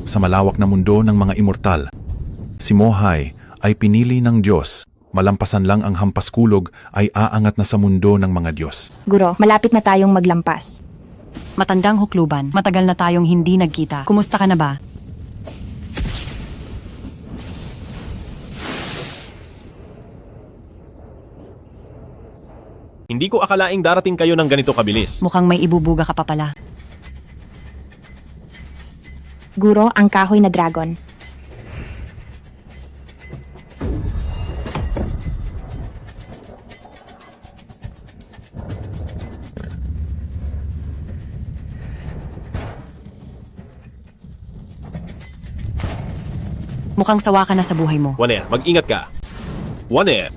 Sa malawak na mundo ng mga immortal, si Mohay ay pinili ng Diyos. Malampasan lang ang hampaskulog ay aangat na sa mundo ng mga Diyos. Guro, malapit na tayong maglampas. Matandang hukluban, matagal na tayong hindi nagkita. Kumusta ka na ba? Hindi ko akalaing darating kayo ng ganito kabilis. Mukhang may ibubuga ka pa pala. Guro, ang kahoy na dragon. Mukhang sawa ka na sa buhay mo. Waner, mag-ingat ka. Waner!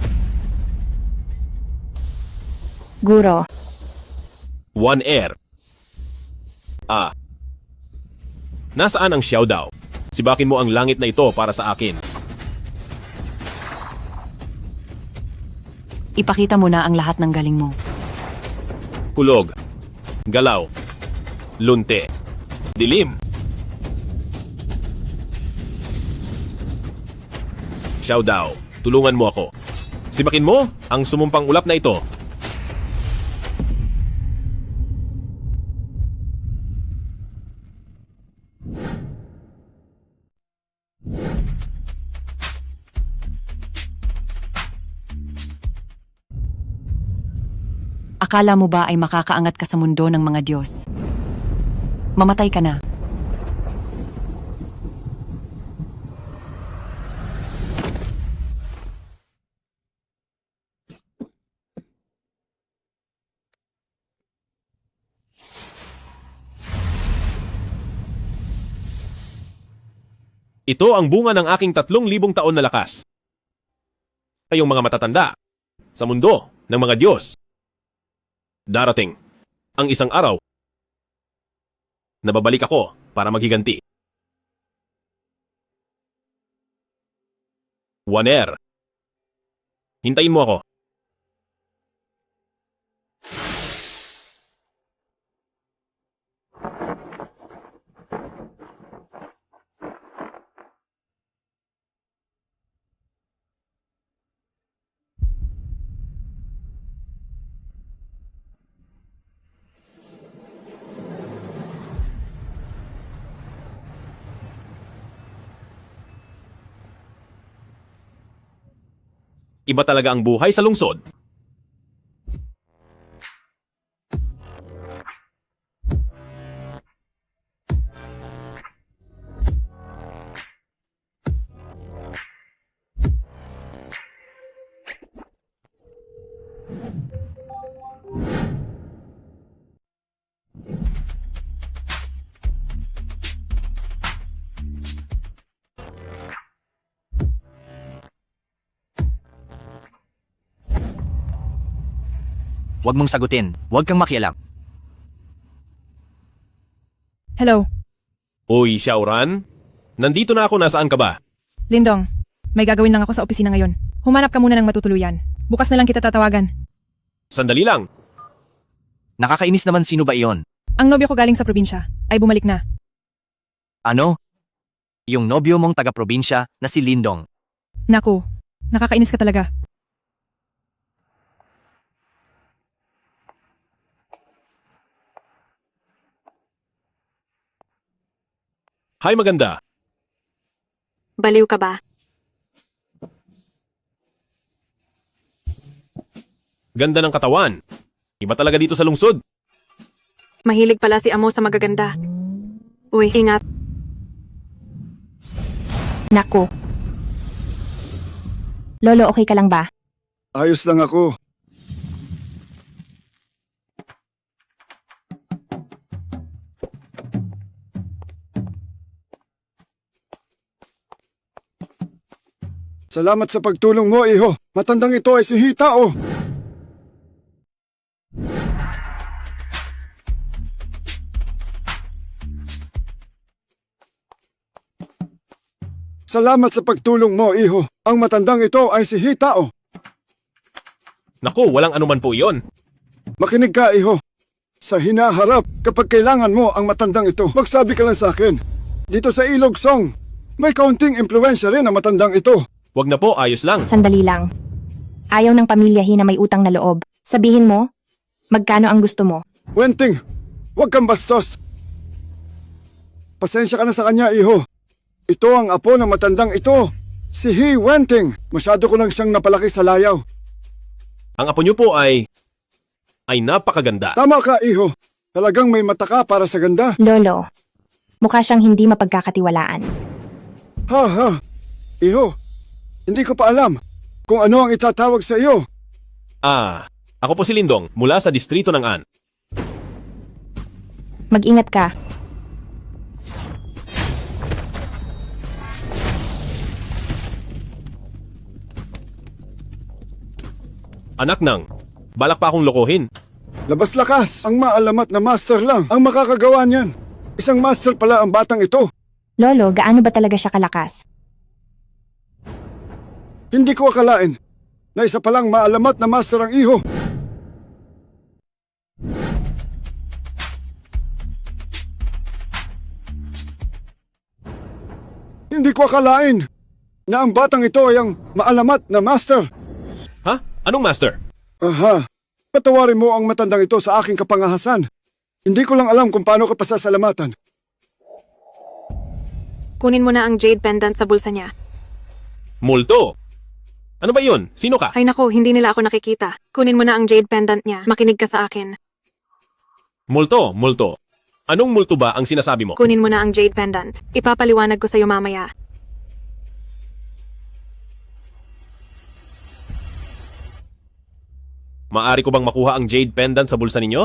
Guro, One Air. Nasaan ang Xiao Dao? Sibakin mo ang langit na ito para sa akin. Ipakita mo na ang lahat ng galing mo. Kulog. Galaw. Lunte. Dilim. Xiao Dao, tulungan mo ako. Sibakin mo ang sumumpang ulap na ito. Akala mo ba ay makakaangat ka sa mundo ng mga Diyos? Mamatay ka na. Ito ang bunga ng aking 3,000 taon na lakas. Kayong mga matatanda sa mundo ng mga Diyos. Darating ang isang araw na babalik ako para maghiganti. Waner, hintayin mo ako. Iba talaga ang buhay sa lungsod. Huwag mong sagutin. Huwag kang makialam. Hello, Uy, Xiaoran, nandito na ako, nasaan ka ba? Lindong. May gagawin lang ako sa opisina ngayon. Humanap ka muna ng matutuluyan. Bukas na lang kita tatawagan. Sandali lang. Nakakainis naman, sino ba iyon? Ang nobyo ko galing sa probinsya ay bumalik na. Ano? Yung nobyo mong taga-probinsya na si Lindong. Naku, nakakainis ka talaga. Hi, maganda. Baliw ka ba? Ganda ng katawan. Iba talaga dito sa lungsod. Mahilig pala si Amo sa magaganda. Uy, ingat. Naku. Lolo, okay ka lang ba? Ayos lang ako. Salamat sa pagtulong mo, iho. Matandang ito ay si Hitao. Salamat sa pagtulong mo, iho. Ang matandang ito ay si Hitao. Naku, walang anuman po iyon. Makinig ka, iho. Sa hinaharap, kapag kailangan mo ang matandang ito, magsabi ka lang sa akin. Dito sa Ilog Song, may kaunting impluensya rin ang matandang ito. Wag na po, ayos lang. Sandali lang. Ayaw ng pamilyahin na may utang na loob. Sabihin mo, magkano ang gusto mo? Wenting, huwag kang bastos. Pasensya ka na sa kanya, iho. Ito ang apo ng matandang ito. Si He Wenting. Masyado ko lang siyang napalaki sa layaw. Ang apo niyo po ay napakaganda. Tama ka, iho. Talagang may mata ka para sa ganda. Lolo, mukha siyang hindi mapagkakatiwalaan. Ha ha. Iho, hindi ko pa alam kung ano ang itatawag sa iyo. Ako po si Lindong mula sa distrito ng An. Mag-ingat ka. Anak ng, balak pa akong lokohin. Labas lakas, ang maalamat na master lang ang makakagawa niyan. Isang master pala ang batang ito. Lolo, gaano ba talaga siya kalakas? Hindi ko akalain na isa palang maalamat na master ang iho. Hindi ko akalain na ang batang ito ay ang maalamat na master. Ha? Anong master? Aha, patawarin mo ang matandang ito sa aking kapangahasan. Hindi ko lang alam kung paano ka pasasalamatan. Kunin mo na ang jade pendant sa bulsa niya. Multo! Ano ba yun? Sino ka? Ay nako, hindi nila ako nakikita. Kunin mo na ang jade pendant niya. Makinig ka sa akin. Multo, multo. Anong multo ba ang sinasabi mo? Kunin mo na ang jade pendant. Ipapaliwanag ko sa'yo mamaya. Maari ko bang makuha ang jade pendant sa bulsa ninyo?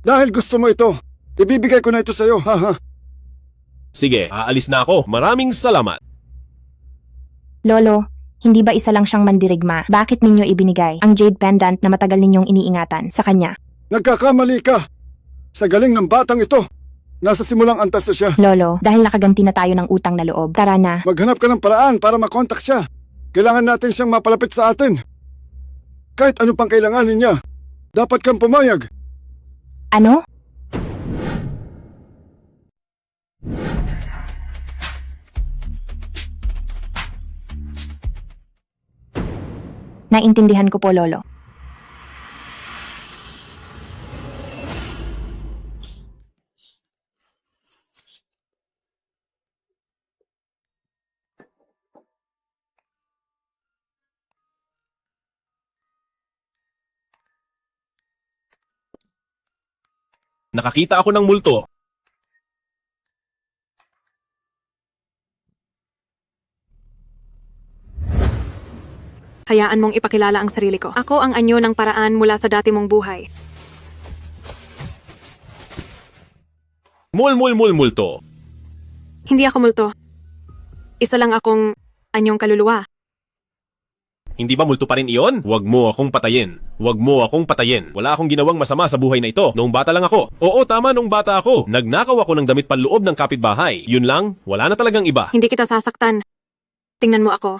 Dahil gusto mo ito, ibibigay ko na ito sa iyo, haha. Sige, aalis na ako. Maraming salamat. Lolo, hindi ba isa lang siyang mandirigma? Bakit ninyo ibinigay ang jade pendant na matagal ninyong iniingatan sa kanya? Nagkakamali ka. Sa galing ng batang ito, nasa simulang antas na siya. Lolo, dahil nakaganti na tayo ng utang na loob, tara na. Maghanap ka ng paraan para makontak siya. Kailangan natin siyang mapalapit sa atin. Kahit ano pang kailanganin niya, dapat kang pumayag. Ano? Naintindihan ko po, Lolo. Nakakita ako ng multo. Hayaan mong ipakilala ang sarili ko. Ako ang anyo ng paraan mula sa dati mong buhay. Multo. Hindi ako multo. Isa lang akong anyong kaluluwa. Hindi ba multo pa rin iyon? Huwag mo akong patayin. Huwag mo akong patayin. Wala akong ginawang masama sa buhay na ito. Noong bata lang ako. Oo, tama, noong bata ako. Nagnakaw ako ng damit panloob ng kapitbahay. Yun lang, wala na talagang iba. Hindi kita sasaktan. Tingnan mo ako.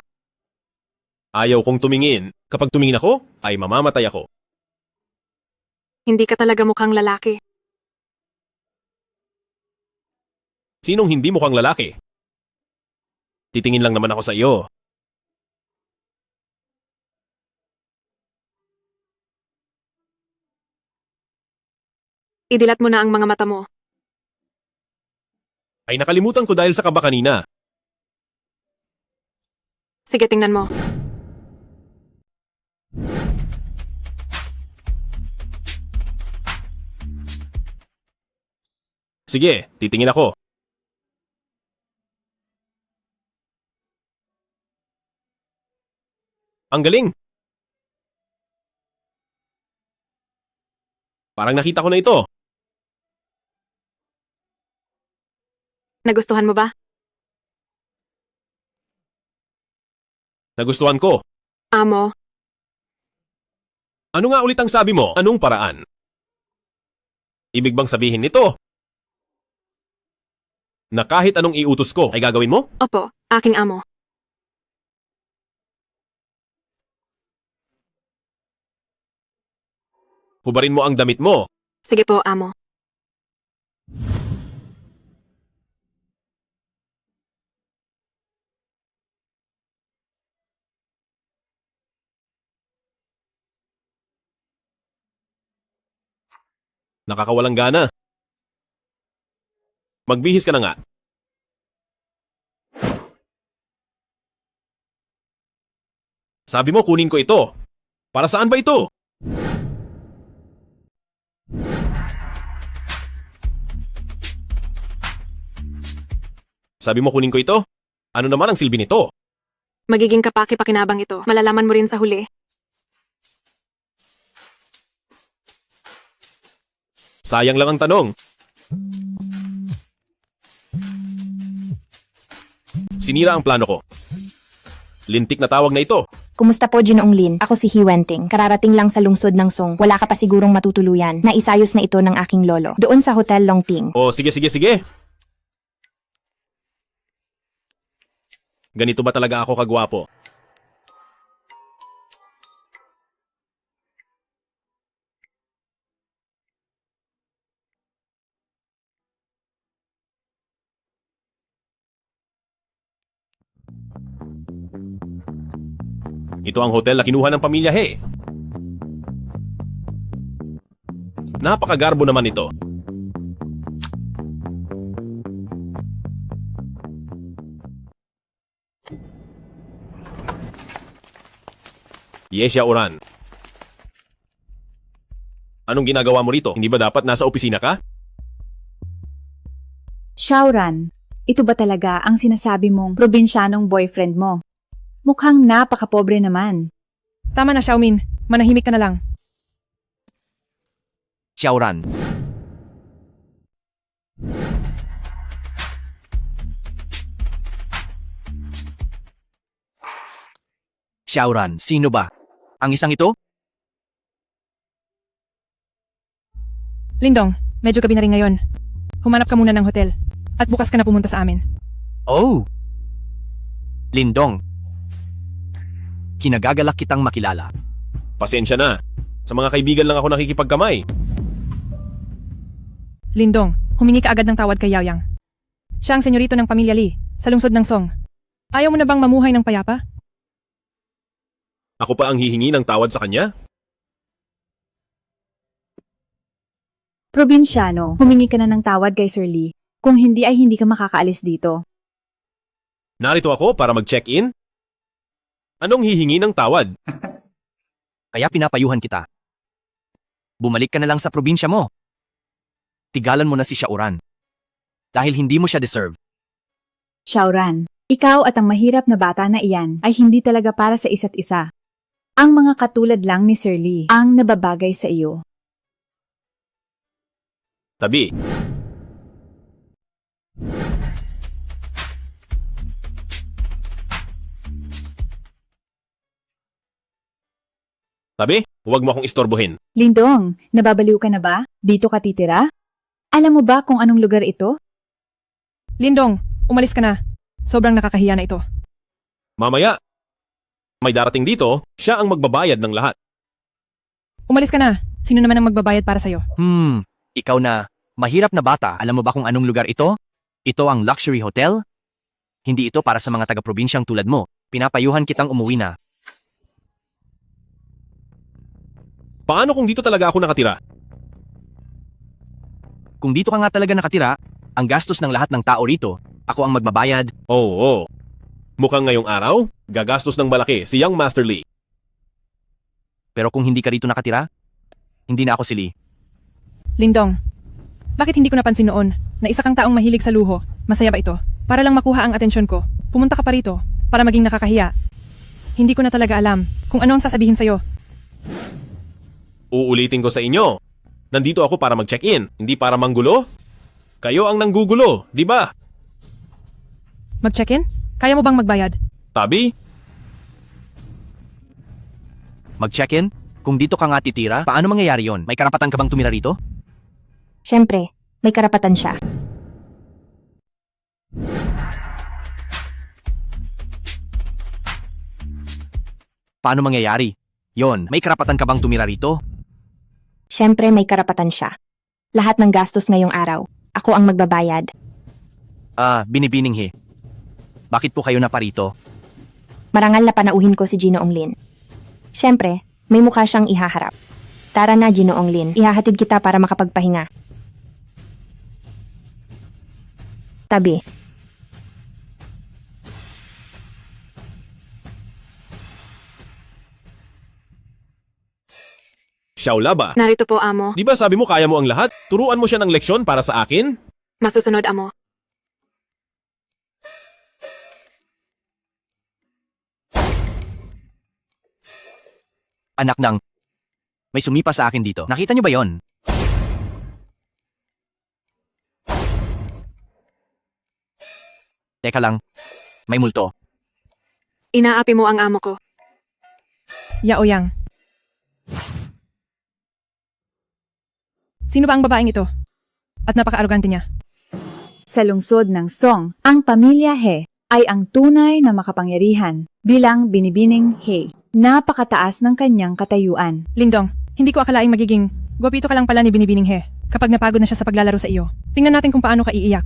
Ayaw kong tumingin. Kapag tumingin ako, ay mamamatay ako. Hindi ka talaga mukhang lalaki. Sinong hindi mukhang lalaki? Titingin lang naman ako sa iyo. Idilat mo na ang mga mata mo. Ay nakalimutan ko dahil sa kaba kanina. Sige, tingnan mo. Sige, titingin ako. Ang galing! Parang nakita ko na ito. Nagustuhan mo ba? Nagustuhan ko. Amo, Ano nga ulit ang sabi mo? Anong paraan? Ibig bang sabihin nito? Na kahit anong iutos ko ay gagawin mo? opo, aking amo. Hubarin mo ang damit mo. Sige po, amo. Nakakawalang gana. Magbihis ka na nga. Sabi mo kunin ko ito. Para saan ba ito? Sabi mo kunin ko ito? Ano naman ang silbi nito? Magiging kapaki-pakinabang ito. Malalaman mo rin sa huli. Sayang lang ang tanong. Sinira ang plano ko. Lintik na tawag na ito. Kumusta po, Ginoong Lin? Ako si Hiwenting. Kararating lang sa lungsod ng Song. Wala ka pa sigurong matutuluyan. Naisayos na ito ng aking lolo. Doon sa Hotel Longting. Oh, sige. Ganito ba talaga ako kagwapo? Ito ang hotel na kinuha ng pamilya He. Napakagarbo naman ito. Yesya Oran. Anong ginagawa mo rito? Hindi ba dapat nasa opisina ka? Shaoran, ito ba talaga ang sinasabi mong probinsyanong boyfriend mo? Mukhang napakapobre naman. Tama na, Xiaomin. Manahimik ka na lang. Xiaoran. Xiaoran, sino ba? Ang isang ito? Lindong, medyo gabi na rin ngayon. Humanap ka muna ng hotel. At bukas ka na pumunta sa amin. Oh! Lindong. Kinagagalak kitang makilala. Pasensya na. Sa mga kaibigan lang ako nakikipagkamay. Lindong, humingi ka agad ng tawad kay Yaoyang. Siya ang senyorito ng pamilya Li, sa lungsod ng Song. Ayaw mo na bang mamuhay ng payapa? Ako pa ang hihingi ng tawad sa kanya? Probinsyano, humingi ka na ng tawad kay Sir Lee. Kung hindi ay hindi ka makakaalis dito. Narito ako para mag-check-in? Anong hihingi ng tawad? Kaya pinapayuhan kita. Bumalik ka na lang sa probinsya mo. Tigalan mo na si Shaoran. Dahil hindi mo siya deserve. Shaoran, ikaw at ang mahirap na bata na iyan ay hindi talaga para sa isa't isa. Ang mga katulad lang ni Sir Lee ang nababagay sa iyo. Tabi. Tabi, huwag mo akong istorbohin. Lindong, nababaliw ka na ba? Dito ka titira? Alam mo ba kung anong lugar ito? Lindong, umalis ka na. Sobrang nakakahiya na ito. Mamaya, may darating dito, siya ang magbabayad ng lahat. Umalis ka na. Sino naman ang magbabayad para sa'yo? Ikaw na, mahirap na bata, alam mo ba kung anong lugar ito? Ito ang luxury hotel? Hindi ito para sa mga taga-probinsyang tulad mo. Pinapayuhan kitang umuwi na. Paano kung dito talaga ako nakatira? Kung dito ka nga talaga nakatira, ang gastos ng lahat ng tao rito, ako ang magbabayad. Oo. Mukhang ngayong araw, gagastos ng malaki si Young Master Lee. Pero kung hindi ka rito nakatira, hindi na ako si Lee. Lindong, bakit hindi ko napansin noon na isa kang taong mahilig sa luho? Masaya ba ito? Para lang makuha ang atensyon ko, pumunta ka pa rito para maging nakakahiya. Hindi ko na talaga alam kung ano ang sasabihin sa'yo. Uulitin ko sa inyo. Nandito ako para mag-check-in, hindi para manggulo. Kayo ang nanggugulo, di ba? Mag-check-in? Kaya mo bang magbayad? Tabi, Mag-check-in? Kung dito ka nga titira, paano mangyayari yon? May karapatan ka bang tumira rito? Siyempre, may karapatan siya. Paano mangyayari? Yon, may karapatan ka bang tumira rito? Siyempre may karapatan siya. Lahat ng gastos ngayong araw, ako ang magbabayad. Binibining he. Bakit po kayo naparito? Marangal na panauhin ko si Ginoong Lin. Siyempre, may mukha siyang ihaharap. Tara na, Ginoong Lin. Ihahatid kita para makapagpahinga. Tabi. Xiaolaba, Narito po, amo. di ba sabi mo kaya mo ang lahat? Turuan mo siya ng leksyon para sa akin? Masusunod, amo. Anak ng... May sumipa sa akin dito. Nakita niyo ba yon? Teka lang. May multo. Inaapi mo ang amo ko. Yao Yang. Sino ba ang babaeng ito? At napaka-arugante niya. Sa lungsod ng Song, ang pamilya He ay ang tunay na makapangyarihan bilang binibining He. Napakataas ng kanyang katayuan. Lindong, hindi ko akalaing magiging gwapito ka lang pala ni Binibining He kapag napagod na siya sa paglalaro sa iyo. Tingnan natin kung paano ka iiyak.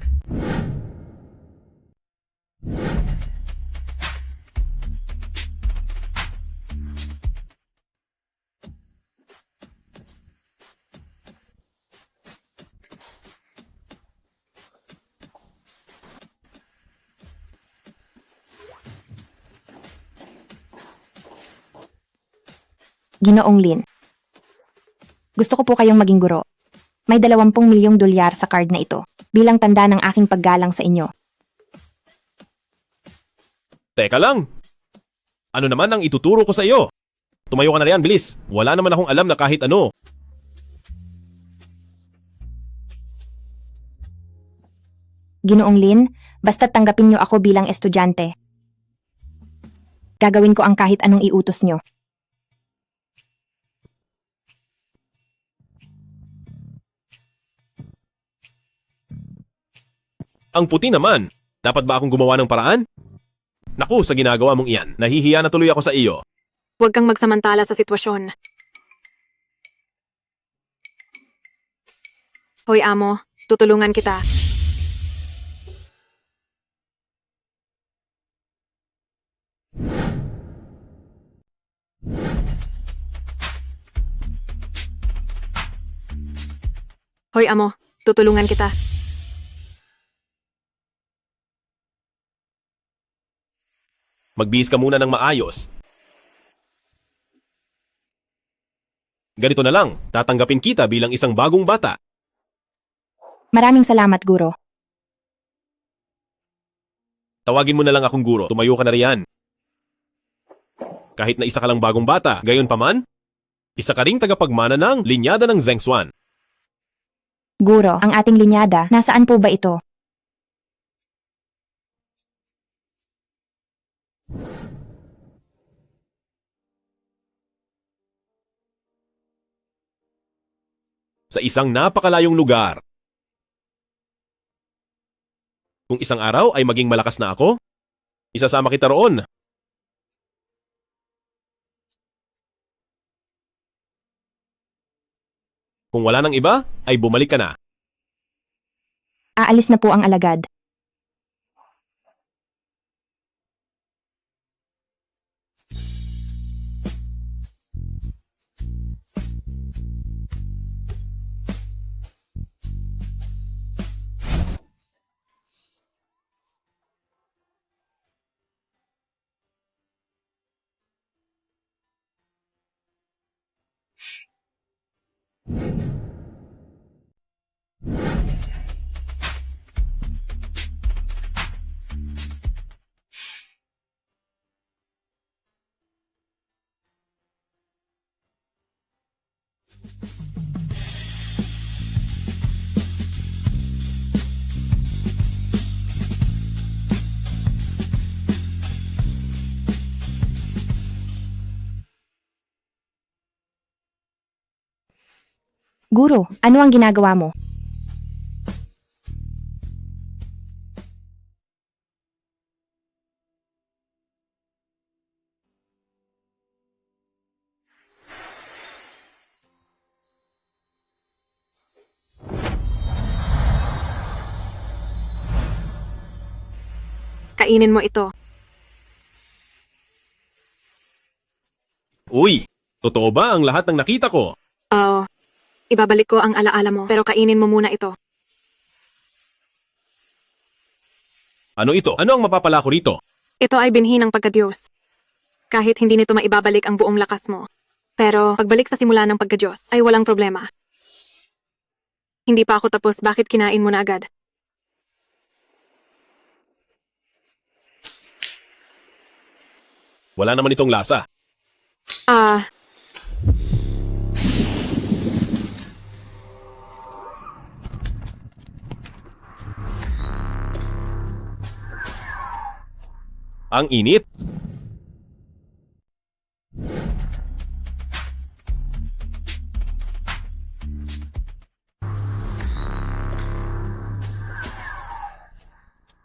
Ginoong Lin. Gusto ko po kayong maging guro. May 20 milyong dolyar sa card na ito bilang tanda ng aking paggalang sa inyo. Teka lang. Ano naman ang ituturo ko sa iyo? Tumayo ka na riyan, bilis. Wala naman akong alam na kahit ano. Ginoong Lin, basta tanggapin niyo ako bilang estudyante. Gagawin ko ang kahit anong iutos niyo. Ang puti naman. Dapat ba akong gumawa ng paraan? Naku, sa ginagawa mong iyan, nahihiya na tuloy ako sa iyo. Huwag kang magsamantala sa sitwasyon. Hoy, amo. Tutulungan kita. Hoy, amo. Tutulungan kita. Magbihis ka muna ng maayos. Ganito na lang, tatanggapin kita bilang isang bagong bata. Maraming salamat, Guro. Tawagin mo na lang akong guro, tumayo ka na riyan. Kahit na isa ka lang bagong bata, gayon pa man, isa ka ring tagapagmana ng linyada ng Zhengshuan. Guro, ang ating linyada, nasaan po ba ito? Sa isang napakalayong lugar. Kung isang araw ay maging malakas na ako, isasama kita roon. Kung wala nang iba, ay bumalik ka na. Aalis na po ang alagad. Guro, ano ang ginagawa mo? Kainin mo ito. Uy, totoo ba ang lahat ng nakita ko? Oo. Ibabalik ko ang alaala mo, pero kainin mo muna ito. Ano ito? Ano ang mapapala ko rito? Ito ay binhi ng pagkadiyos. Kahit hindi nito maibabalik ang buong lakas mo. Pero pagbalik sa simula ng pagkadiyos ay walang problema. Hindi pa ako tapos, bakit kinain mo na agad? Wala naman itong lasa. Ang init.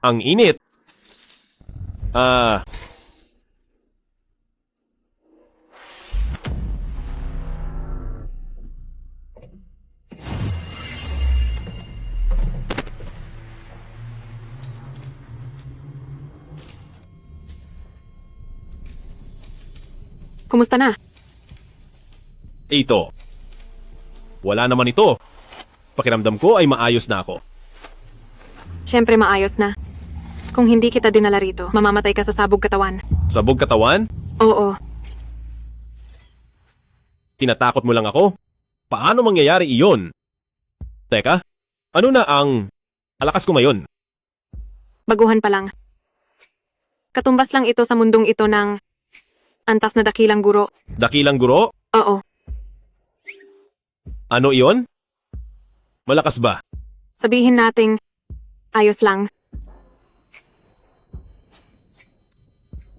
Ang init. Kumusta na? Ito. Wala naman ito. Pakiramdam ko ay maayos na ako. Siyempre maayos na. Kung hindi kita dinala rito, mamamatay ka sa sabog katawan. Sabog katawan? Oo. Tinatakot mo lang ako? Paano mangyayari iyon? Teka, ano na ang alakas ko ngayon? Baguhan pa lang. Katumbas lang ito sa mundong ito ng antas na dakilang guro. Dakilang guro? Oo. Ano iyon? Malakas ba? Sabihin nating ayos lang.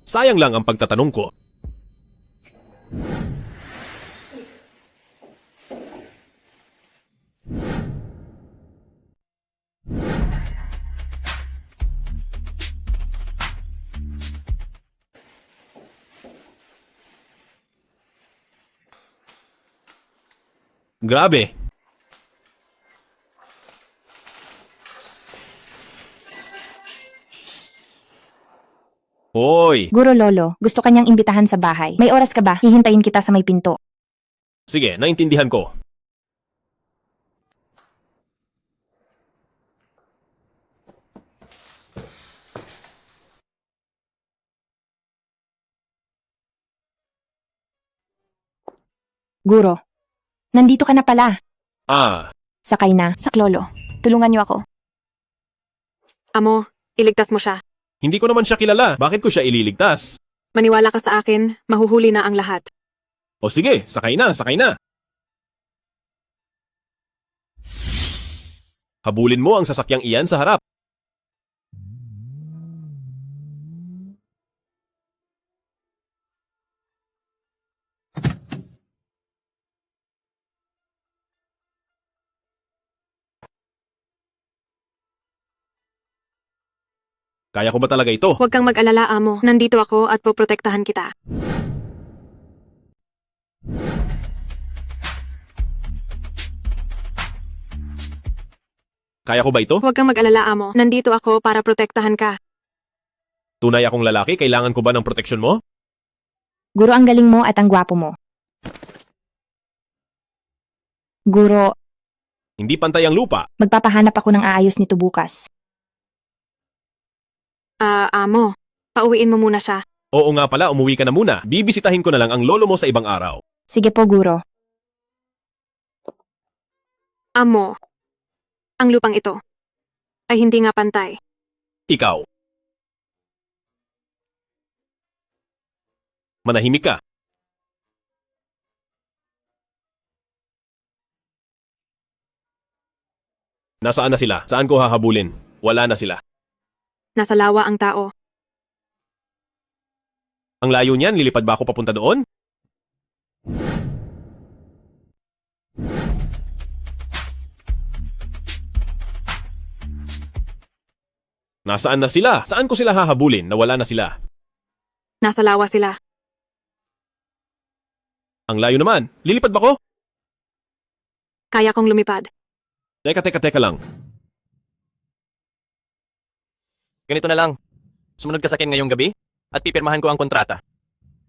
Sayang lang ang pagtatanong ko. Grabe. Hoy! Guro Lolo, gusto kanyang imbitahan sa bahay. May oras ka ba? Hihintayin kita sa may pinto. Sige, naintindihan ko. Guro, nandito ka na pala. Sakay na. Saklolo, tulungan niyo ako. Amo, iligtas mo siya. Hindi ko naman siya kilala. Bakit ko siya ililigtas? Maniwala ka sa akin, mahuhuli na ang lahat. O sige, sakay na, sakay na. Habulin mo ang sasakyang iyan sa harap. Kaya ko ba talaga ito? Huwag kang mag-alala, Amo. Nandito ako at poprotektahan kita. Kaya ko ba ito? Huwag kang mag-alala, Amo. Nandito ako para protektahan ka. Tunay akong lalaki, kailangan ko ba ng proteksyon mo? Guro, ang galing mo at ang gwapo mo. Guro, Hindi pantay ang lupa. magpapahanap ako ng aayos nito bukas. Amo. Pauwiin mo muna siya. Oo nga pala, umuwi ka na muna. Bibisitahin ko na lang ang lolo mo sa ibang araw. Sige po, Guro. Amo. Ang lupang ito ay hindi nga pantay. Ikaw. Manahimik ka. Nasaan na sila? Saan ko hahabulin? Wala na sila. Nasa lawa ang tao. Ang layo niyan, lilipad ba ako papunta doon? Nasaan na sila? Saan ko sila hahabulin na wala na sila? Nasa lawa sila. Ang layo naman. Lilipad ba ko? Kaya kong lumipad. Teka lang. Ganito na lang. Sumunod ka sa akin ngayong gabi at pipirmahan ko ang kontrata.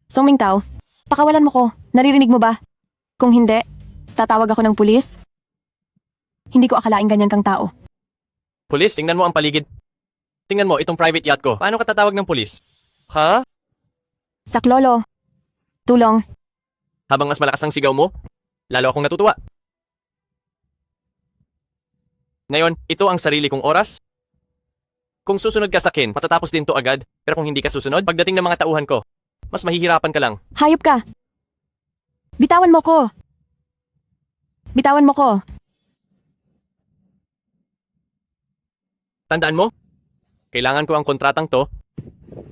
Song Mingtao, pakawalan mo ko. Naririnig mo ba? Kung hindi, tatawag ako ng pulis. Hindi ko akalaing ganyan kang tao. Pulis, tingnan mo ang paligid. Tingnan mo itong private yacht ko. Paano ka tatawag ng pulis? Ha? Saklolo. Tulong. Habang mas malakas ang sigaw mo, lalo akong natutuwa. Ngayon, ito ang sarili kong oras. Kung susunod ka sa akin, matatapos din to agad. Pero kung hindi ka susunod, pagdating ng mga tauhan ko, mas mahihirapan ka lang. Hayop ka. Bitawan mo ko. Bitawan mo ko. Tandaan mo, kailangan ko ang kontratang to.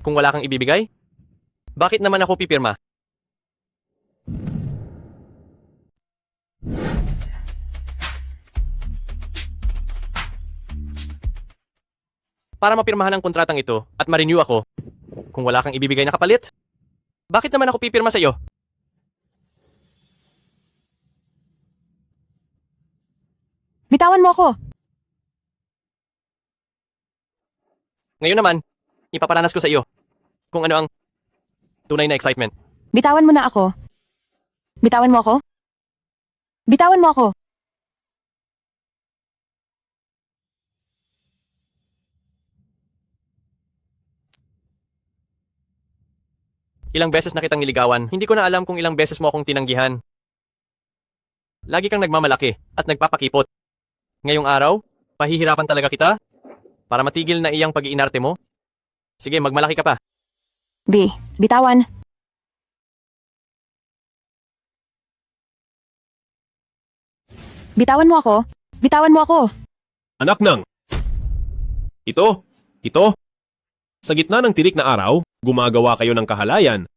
Kung wala kang ibibigay, bakit naman ako pipirma? Para mapirmahan ang kontratang ito at ma-renew ako, kung wala kang ibibigay na kapalit, bakit naman ako pipirma sa iyo? Bitawan mo ako. Ngayon naman, ipaparanas ko sa iyo kung ano ang tunay na excitement. Bitawan mo na ako. Bitawan mo ako. Bitawan mo ako. Ilang beses na kitang niligawan, hindi ko na alam kung ilang beses mo akong tinanggihan. Lagi kang nagmamalaki at nagpapakipot. Ngayong araw, pahihirapan talaga kita para matigil na iyang pag-iinarte mo. Sige, magmalaki ka pa. Bitawan. Bitawan mo ako. Bitawan mo ako. Anak ng... Ito. Sa gitna ng tirik na araw, gumagawa kayo ng kahalayan.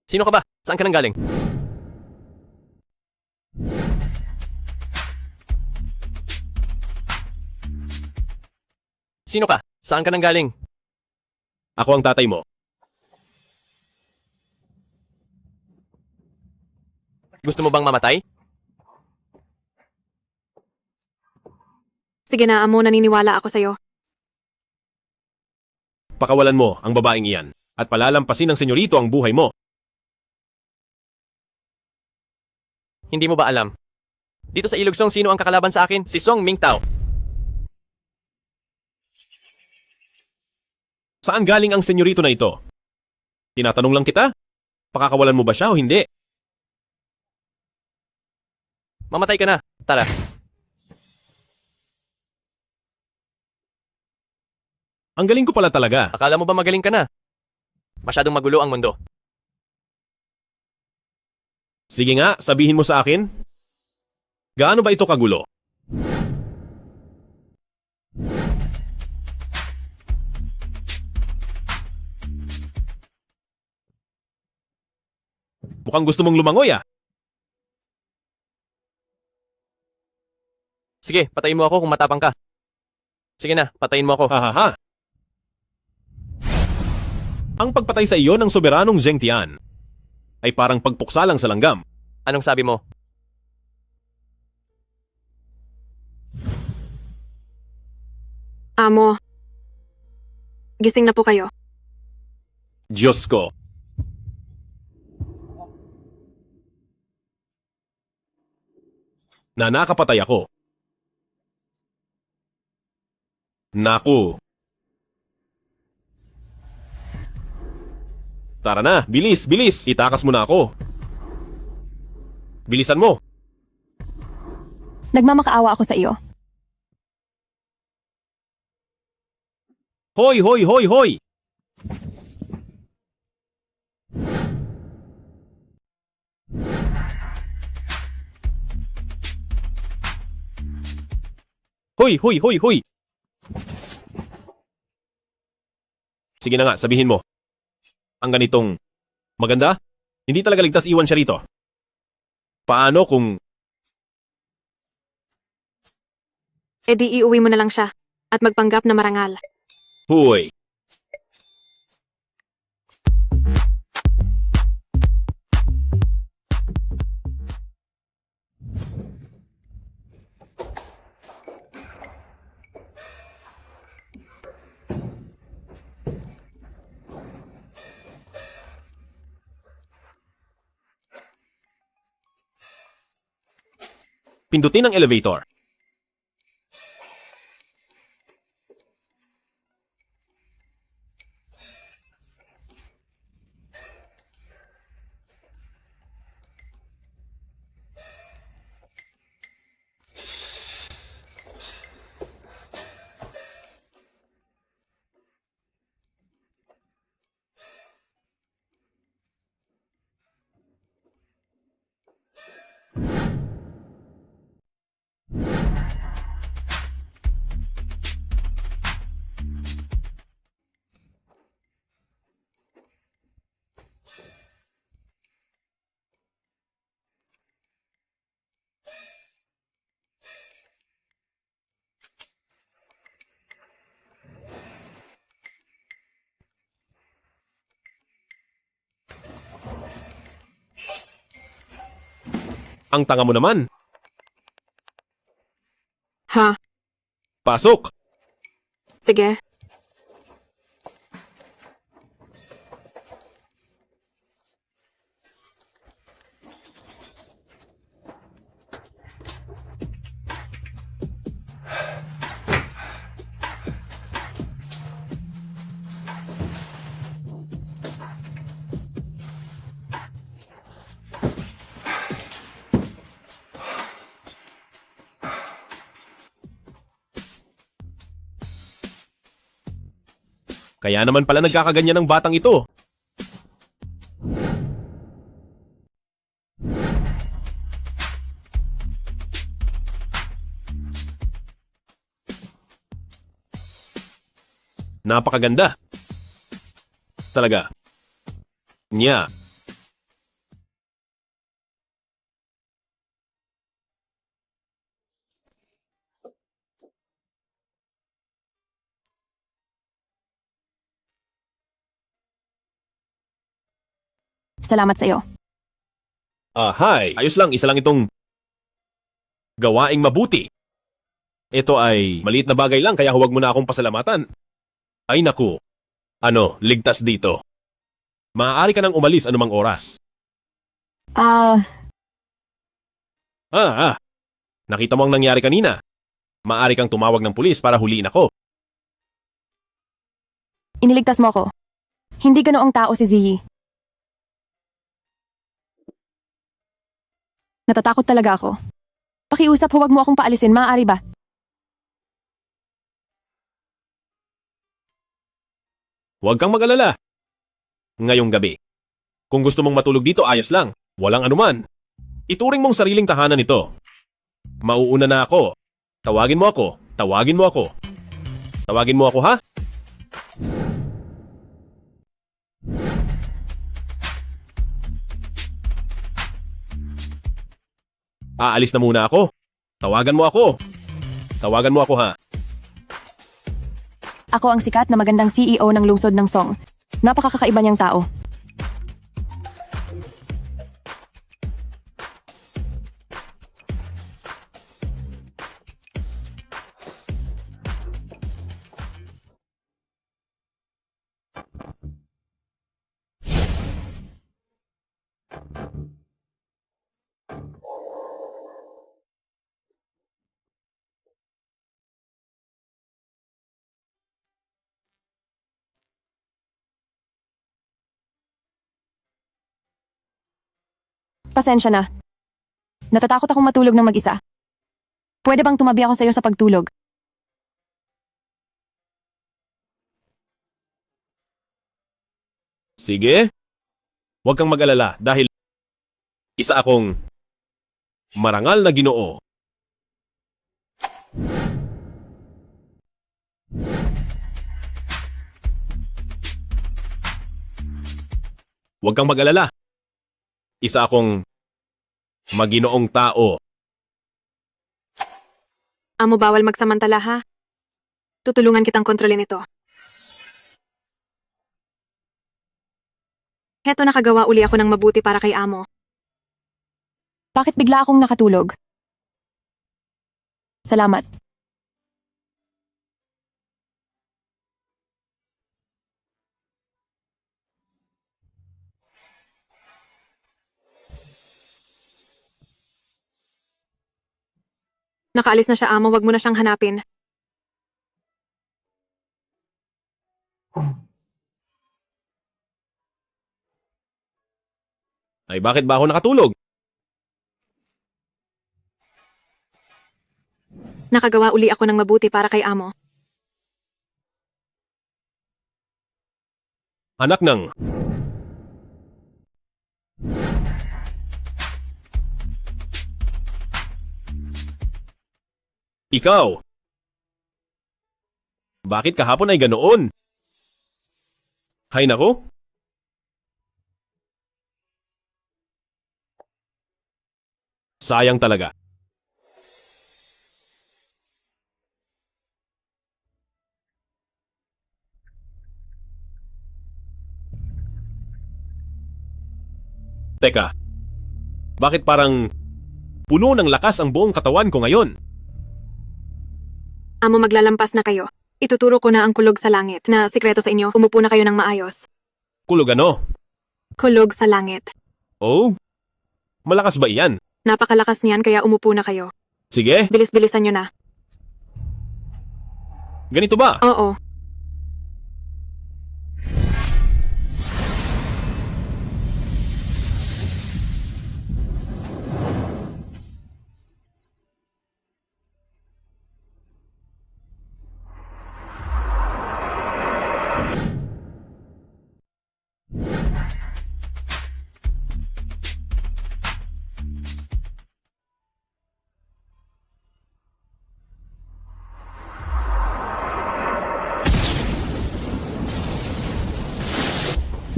Sino ka ba? Saan ka nang galing? Sino ka? Saan ka nang galing? Ako ang tatay mo. Gusto mo bang mamatay? Sige na, amo, naniniwala ako sa'yo. Pakawalan mo ang babaeng iyan at palalampasin ng senyorito ang buhay mo. Hindi mo ba alam? Dito sa Ilugsong, sino ang kakalaban sa akin? Si Song Mingtao. Saan galing ang senyorito na ito? Tinatanong lang kita? Pakakawalan mo ba siya o hindi? Mamatay ka na. Tara. Ang galing ko pala talaga. Akala mo ba magaling ka na? Masyadong magulo ang mundo. Sige nga, sabihin mo sa akin. Gaano ba ito kagulo? Mukhang gusto mong lumangoy ah. Sige, patayin mo ako kung matapang ka. Sige na, patayin mo ako. Hahaha. Ang pagpatay sa iyo ng soberanong Zheng Tian ay parang pagpuksa lang sa langgam. Anong sabi mo? Amo, gising na po kayo. Diyos ko. Na nakapatay ako. Naku. Tara na, bilis, bilis. Itakas mo na ako. Bilisan mo. Nagmamakaawa ako sa iyo. Hoy, hoy, hoy, hoy. Hoy, hoy, hoy, hoy. Sige na nga, sabihin mo. Ang ganitong maganda? Hindi talaga ligtas iwan siya rito. Paano kung... E di iuwi mo na lang siya at magpanggap na marangal. Hoy. Pindutin ang elevator. Ang tanga mo naman. Ha? Pasok! Sige. Kaya naman pala nagkakaganyan ng batang ito. Napakaganda. Talaga. Nya. Salamat sa iyo. Hi. Ayos lang, isa lang itong gawaing mabuti. Ito ay maliit na bagay lang kaya huwag mo na akong pasalamatan. Ay naku. Ano, ligtas dito. Maaari ka nang umalis anumang oras. Nakita mo ang nangyari kanina. Maaari kang tumawag ng pulis para huliin ako. Iniligtas mo ako. Hindi ganoong tao si Ziyi. Natatakot talaga ako. Pakiusap, huwag mo akong paalisin, maaari ba? Huwag kang mag-alala. Ngayong gabi. Kung gusto mong matulog dito, ayos lang. Walang anuman. Ituring mong sariling tahanan ito. Mauuna na ako. Tawagin mo ako. Tawagin mo ako. Tawagin mo ako, ha? Aalis na muna ako. Tawagan mo ako. Tawagan mo ako, ha? Ako ang sikat na magandang CEO ng lungsod ng Song. Napakakaiba niyang tao. Pasensya na. Natatakot akong matulog ng mag-isa. Pwede bang tumabi ako sa iyo sa pagtulog? Sige. Huwag kang mag-alala dahil isa akong marangal na Ginoo. Huwag kang mag-alala. Isa akong maginoong tao. Amo bawal magsamantala ha. Tutulungan kitang kontrolin ito. Heto nakagawa uli ako ng mabuti para kay Amo. Bakit bigla akong nakatulog? Salamat. Nakaalis na siya, amo. Wag mo na siyang hanapin. Ay bakit ba ako nakatulog? Nakagawa uli ako ng mabuti para kay amo. Anak ng... Ikaw! Bakit kahapon ay ganoon? Hay nako! Sayang talaga. Teka, bakit parang puno ng lakas ang buong katawan ko ngayon? Amo, maglalampas na kayo. Ituturo ko na ang kulog sa langit na sikreto sa inyo. Umupo na kayo ng maayos. Kulog ano? Kulog sa langit. Oh? Malakas ba iyan? Napakalakas niyan kaya umupo na kayo. Sige, Bilis-bilisan nyo na. ganito ba? Oo.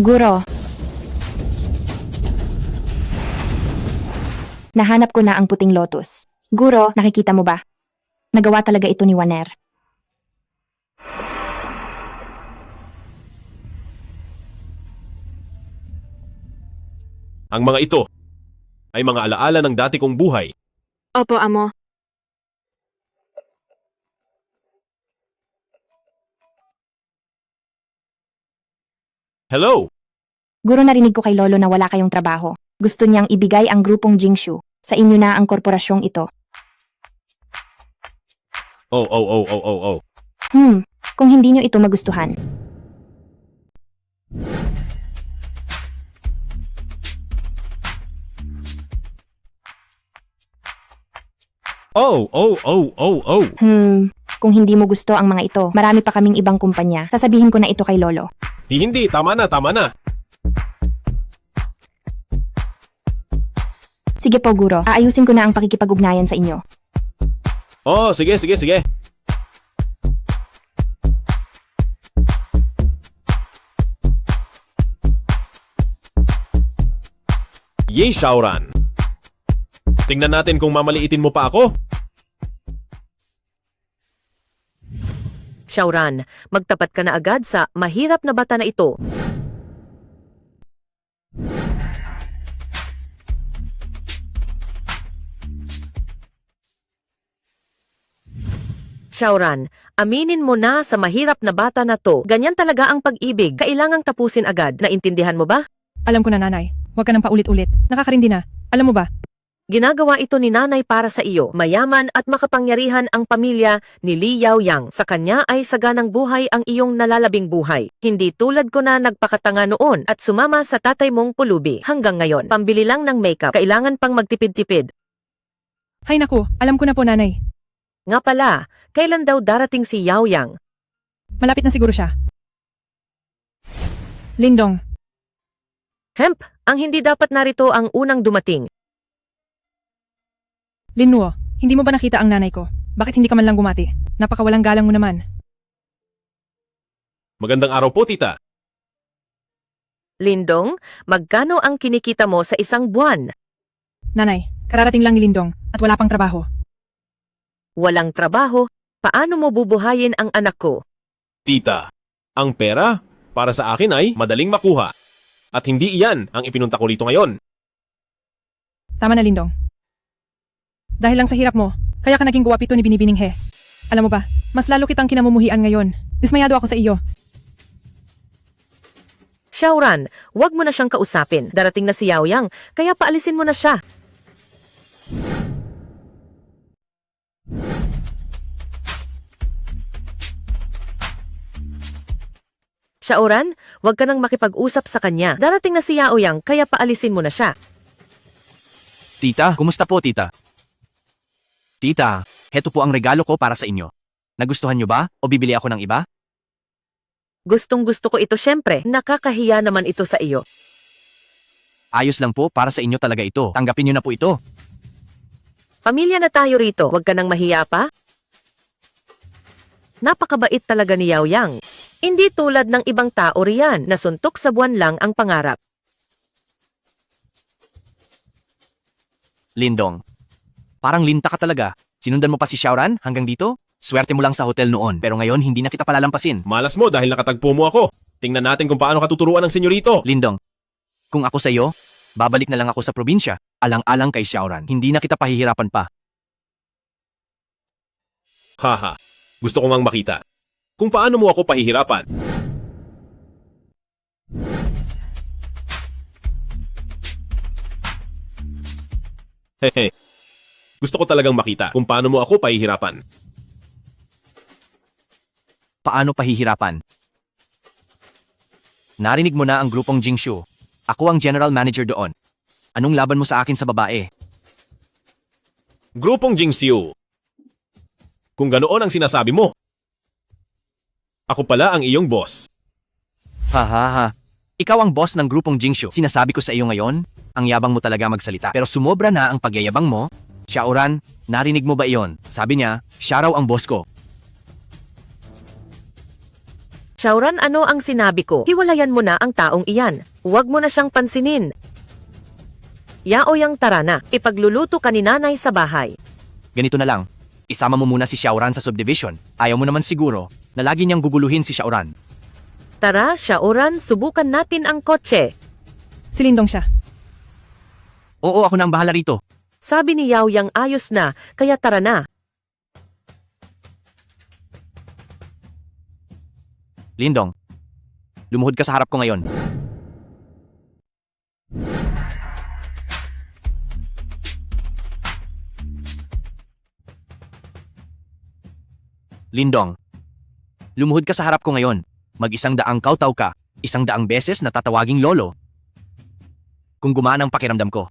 Guro. Nahanap ko na ang puting lotus. Guro, nakikita mo ba? Nagawa talaga ito ni Waner. Ang mga ito ay mga alaala ng dati kong buhay. Opo, amo. Hello! Guro, narinig ko kay Lolo na wala kayong trabaho. Gusto niyang ibigay ang grupong Jingshu. Sa inyo na ang korporasyong ito. Oh. Kung hindi niyo ito magustuhan. Oh. Kung hindi mo gusto ang mga ito, marami pa kaming ibang kumpanya. Sasabihin ko na ito kay Lolo. Hindi, tama na. Sige po, Guro. Aayusin ko na ang pakikipag-ugnayan sa inyo. Oh, sige. Yay, Shaoran! Tingnan natin kung mamaliitin mo pa ako. Shaoran, magtapat ka na agad sa mahirap na bata na ito. Shaoran, aminin mo na sa mahirap na bata na to. Ganyan talaga ang pag-ibig. Kailangang tapusin agad. Naintindihan mo ba? Alam ko na, nanay. Huwag ka nang paulit-ulit. Nakakarindi na. Alam mo ba? Ginagawa ito ni nanay para sa iyo. Mayaman at makapangyarihan ang pamilya ni Li Yaoyang. Sa kanya ay saganang buhay ang iyong nalalabing buhay. Hindi tulad ko na nagpakatanga noon at sumama sa tatay mong pulubi. Hanggang ngayon, pambili lang ng makeup. Kailangan pang magtipid-tipid. Hay naku, alam ko na po, nanay. Nga pala, kailan daw darating si Yaoyang? Malapit na siguro siya. Lindong, Hemp, ang hindi dapat narito ang unang dumating. Linnuo, hindi mo ba nakita ang nanay ko? Bakit hindi ka man lang bumati? Napakawalang galang mo naman. Magandang araw po, tita. Lindong, magkano ang kinikita mo sa isang buwan? Nanay, kararating lang ni Lindong at wala pang trabaho. Walang trabaho, paano mo bubuhayin ang anak ko? Tita, ang pera para sa akin ay madaling makuha. At hindi iyan ang ipinunta ko rito ngayon. Tama na, Lindong. Dahil lang sa hirap mo, kaya ka naging guwapito ni Binibining He. Alam mo ba, mas lalo kitang kinamumuhian ngayon. Dismayado ako sa iyo. Shaoran, wag mo na siyang kausapin. Darating na si Yaoyang, kaya paalisin mo na siya. Shaoran, huwag ka nang makipag-usap sa kanya. Darating na si Yao Yang, kaya paalisin mo na siya. Tita, kumusta po tita? Tita, heto po ang regalo ko para sa inyo. Nagustuhan nyo ba o bibili ako ng iba? Gustong-gusto ko ito syempre. Nakakahiya naman ito sa iyo. Ayos lang po, para sa inyo talaga ito. Tanggapin nyo na po ito. Pamilya na tayo rito, huwag ka nang mahiya pa. Napakabait talaga ni Yao Yang. Hindi tulad ng ibang tao riyan na suntok sa buwan lang ang pangarap. Lindong, parang linta ka talaga. Sinundan mo pa si Shaoran hanggang dito? Swerte mo lang sa hotel noon, pero ngayon hindi na kita palalampasin. Malas mo dahil nakatagpo mo ako. Tingnan natin kung paano katuturuan ng senyorito. Lindong, kung ako sa iyo, babalik na lang ako sa probinsya. Alang-alang kay Shaoran. Hindi na kita pahihirapan pa. Haha, gusto ko ngang makita. Kung paano mo ako pahihirapan. Hehe, gusto ko talagang makita kung paano mo ako pahihirapan. Paano pahihirapan? Narinig mo na ang grupong Jingshu. Ako ang general manager doon. Anong laban mo sa akin sa babae? Grupong Jingxiu. Kung ganoon ang sinasabi mo. Ako pala ang iyong boss. Ha. Ikaw ang boss ng grupong Jingshu. Sinasabi ko sa iyo ngayon, ang yabang mo talaga magsalita. Pero sumobra na ang pagyayabang mo. Shaoran, narinig mo ba iyon? Sabi niya, siya raw ang boss ko. Shaoran, ano ang sinabi ko? Hiwalayan mo na ang taong iyan. Huwag mo na siyang pansinin. Yao Yang, tara na. Ipagluluto ka ni nanay sa bahay. Ganito na lang. Isama mo muna si Shaoran sa subdivision. Ayaw mo naman siguro na lagi niyang guguluhin si Shaoran. Tara, Shaoran, subukan natin ang kotse. Si Lindong siya. Oo, ako na ang bahala rito. Sabi ni Yao Yang ayos na, kaya tara na. Lindong, lumuhod ka sa harap ko ngayon. Lindong, lumuhod ka sa harap ko ngayon. Mag-100 kawtaw ka, 100 beses na tatawaging lolo. Kung gumaan ang pakiramdam ko,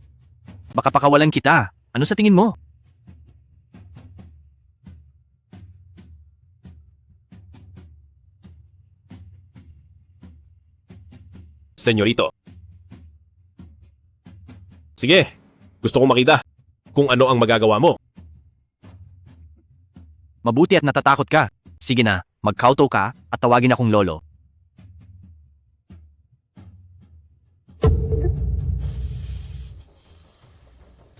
baka pakawalan kita. Ano sa tingin mo? Senyorito. Sige, gusto kong makita kung ano ang magagawa mo. Mabuti at natatakot ka. Sige na, magkauto ka at tawagin akong lolo.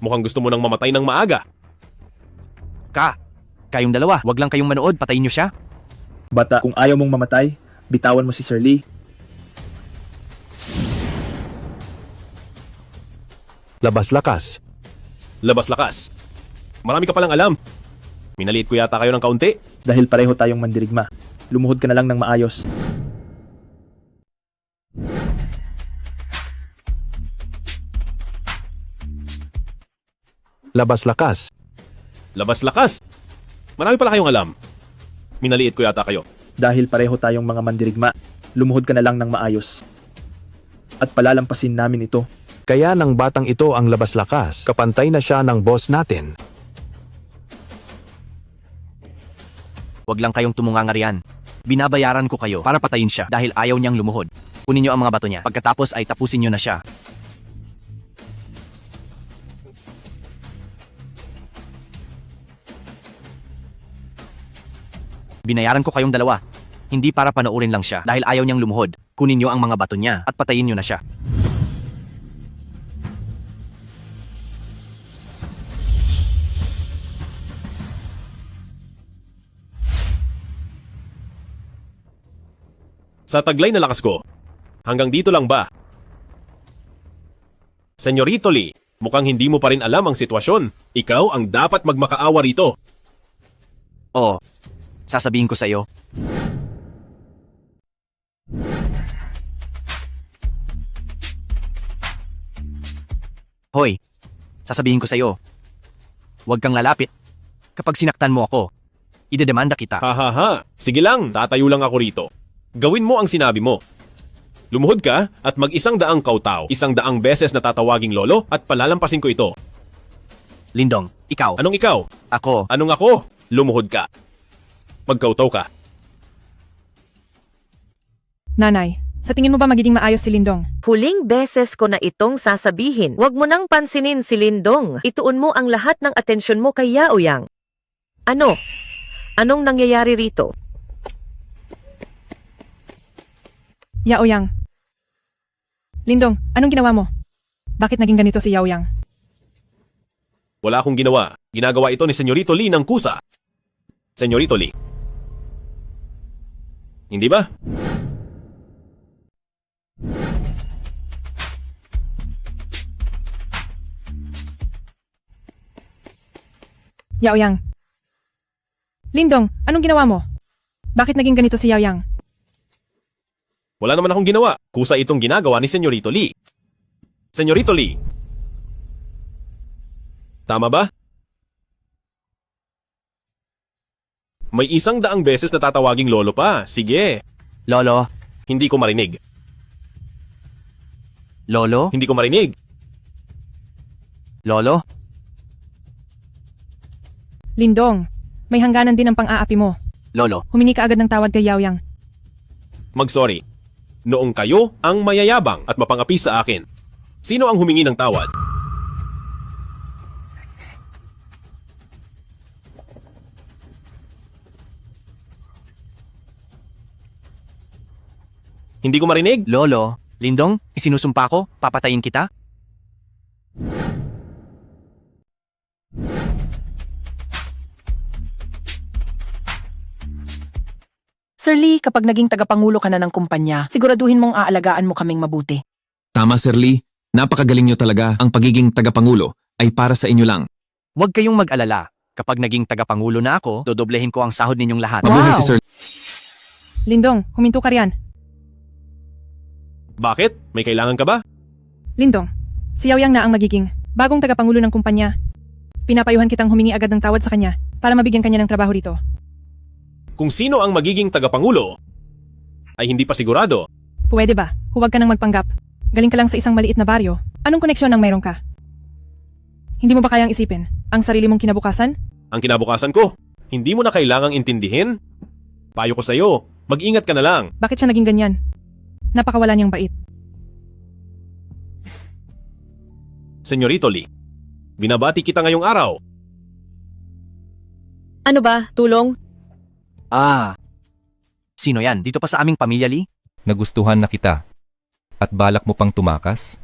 Mukhang gusto mo nang mamatay ng maaga. Kayong dalawa, wag lang kayong manood, patayin niyo siya. Bata, kung ayaw mong mamatay, bitawan mo si Sir Lee. Labas lakas. Labas lakas. Marami ka palang alam. Minaliit ko yata kayo ng kaunti. Dahil pareho tayong mandirigma. Lumuhod ka na lang ng maayos. Labas lakas. Labas lakas. Marami pala kayong alam. Minaliit ko yata kayo. Dahil pareho tayong mga mandirigma. Lumuhod ka na lang ng maayos. At palalampasin namin ito. Kaya ng batang ito ang labas lakas. Kapantay na siya ng boss natin. Wag lang kayong tumunganga riyan. Binabayaran ko kayo para patayin siya dahil ayaw niyang lumuhod. Kunin niyo ang mga bato niya. Pagkatapos ay tapusin niyo na siya. Binayaran ko kayong dalawa. Hindi para panoorin lang siya dahil ayaw niyang lumuhod. Kunin niyo ang mga bato niya at patayin niyo na siya. Sa taglay na lakas ko, hanggang dito lang ba? Senyorito Lee, mukhang hindi mo pa rin alam ang sitwasyon. Ikaw ang dapat magmakaawa rito. Oo, sasabihin ko sa iyo. Hoy, sasabihin ko sa iyo. Huwag kang lalapit. Kapag sinaktan mo ako, idedemanda kita. Ha. Sige lang, tatayo lang ako rito. Gawin mo ang sinabi mo. Lumuhod ka at mag-100 kautaw. 100 beses na tatawaging lolo at palalampasin ko ito. Lindong, ikaw. Anong ikaw? Ako. Anong ako? Lumuhod ka. Magkautaw ka. Nanay, sa tingin mo ba magiging maayos si Lindong? Huling beses ko na itong sasabihin. Huwag mo nang pansinin si Lindong. Ituon mo ang lahat ng atensyon mo kay Yao Yang. Ano? Anong nangyayari rito? Yao Yang. Lindong, anong ginawa mo? Bakit naging ganito si Yao Yang? Wala akong ginawa. Ginagawa ito ni Senyorito Lee ng kusa. Senyorito Lee. Hindi ba? Yao Yang. Lindong, anong ginawa mo? Bakit naging ganito si Yao Yang? Wala naman akong ginawa. Kusa itong ginagawa ni Senyorito Lee. Senyorito Lee. Tama ba? May 100 beses na tatawaging lolo pa. Sige. Lolo. Hindi ko marinig. Lolo. Hindi ko marinig. Lolo. Lindong, may hangganan din ang pang-aapi mo. Lolo. Humingi ka agad ng tawad kay Yao Yang. Mag-sorry. Noong kayo ang mayayabang at mapangapi sa akin. Sino ang humingi ng tawad? Hindi ko marinig. Lolo. Lindong, isinusumpa ko, papatayin kita. Sir Lee, kapag naging tagapangulo ka na ng kumpanya, siguraduhin mong aalagaan mo kaming mabuti. Tama, Sir Lee. Napakagaling nyo talaga. Ang pagiging tagapangulo ay para sa inyo lang. Huwag kayong mag-alala. Kapag naging tagapangulo na ako, dodoblehin ko ang sahod ninyong lahat. Mabuhay si Sir Lindong, huminto ka riyan. Bakit? May kailangan ka ba? Lindong, si Yao Yang na ang magiging bagong tagapangulo ng kumpanya. Pinapayuhan kitang humingi agad ng tawad sa kanya para mabigyan kanya ng trabaho rito. Kung sino ang magiging tagapangulo, ay hindi pa sigurado. Pwede ba? Huwag ka nang magpanggap. Galing ka lang sa isang maliit na baryo. Anong koneksyon ang mayroon ka? Hindi mo ba kayang isipin ang sarili mong kinabukasan? Ang kinabukasan ko, hindi mo na kailangang intindihin. Payo ko sa'yo, mag-ingat ka na lang. Bakit siya naging ganyan? Napakawala niyang bait. Senyorito Lee, binabati kita ngayong araw. Ano ba? Tulong? Sino yan? Dito pa sa aming pamilya, Lee? Nagustuhan na kita. At balak mo pang tumakas?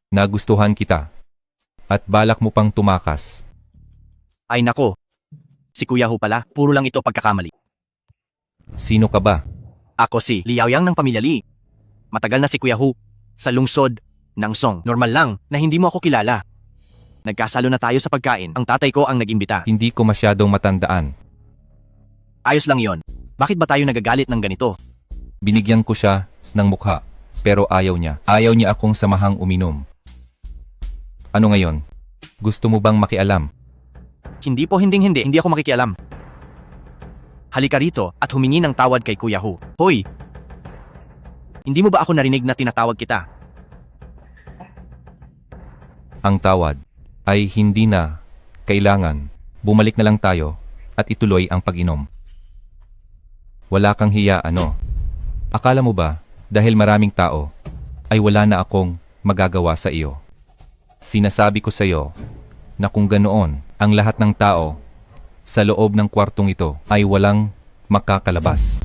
Nagustuhan kita. At balak mo pang tumakas. Ay nako. Si Kuya Hu pala, puro lang ito pagkakamali. Sino ka ba? Ako si Liao Yang ng pamilya Lee. Matagal na si Kuya Hu. Sa lungsod ng Song. Normal lang na hindi mo ako kilala. Nagkasalo na tayo sa pagkain. Ang tatay ko ang nag-imbita. Hindi ko masyadong matandaan. Ayos lang yon. Bakit ba tayo nagagalit ng ganito? Binigyan ko siya ng mukha. Pero ayaw niya. Ayaw niya akong samahang uminom. Ano ngayon? Gusto mo bang makialam? Hindi po, hindi ako makikialam. Halika rito at humingi ng tawad kay Kuya Hu. Hoy! Hindi mo ba ako narinig na tinatawag kita? Ang tawad ay hindi na kailangan. Bumalik na lang tayo at ituloy ang pag-inom. Wala kang hiya, ano? Akala mo ba dahil maraming tao ay wala na akong magagawa sa iyo? Sinasabi ko sa iyo na kung ganoon ang lahat ng tao sa loob ng kwartong ito ay walang makakalabas.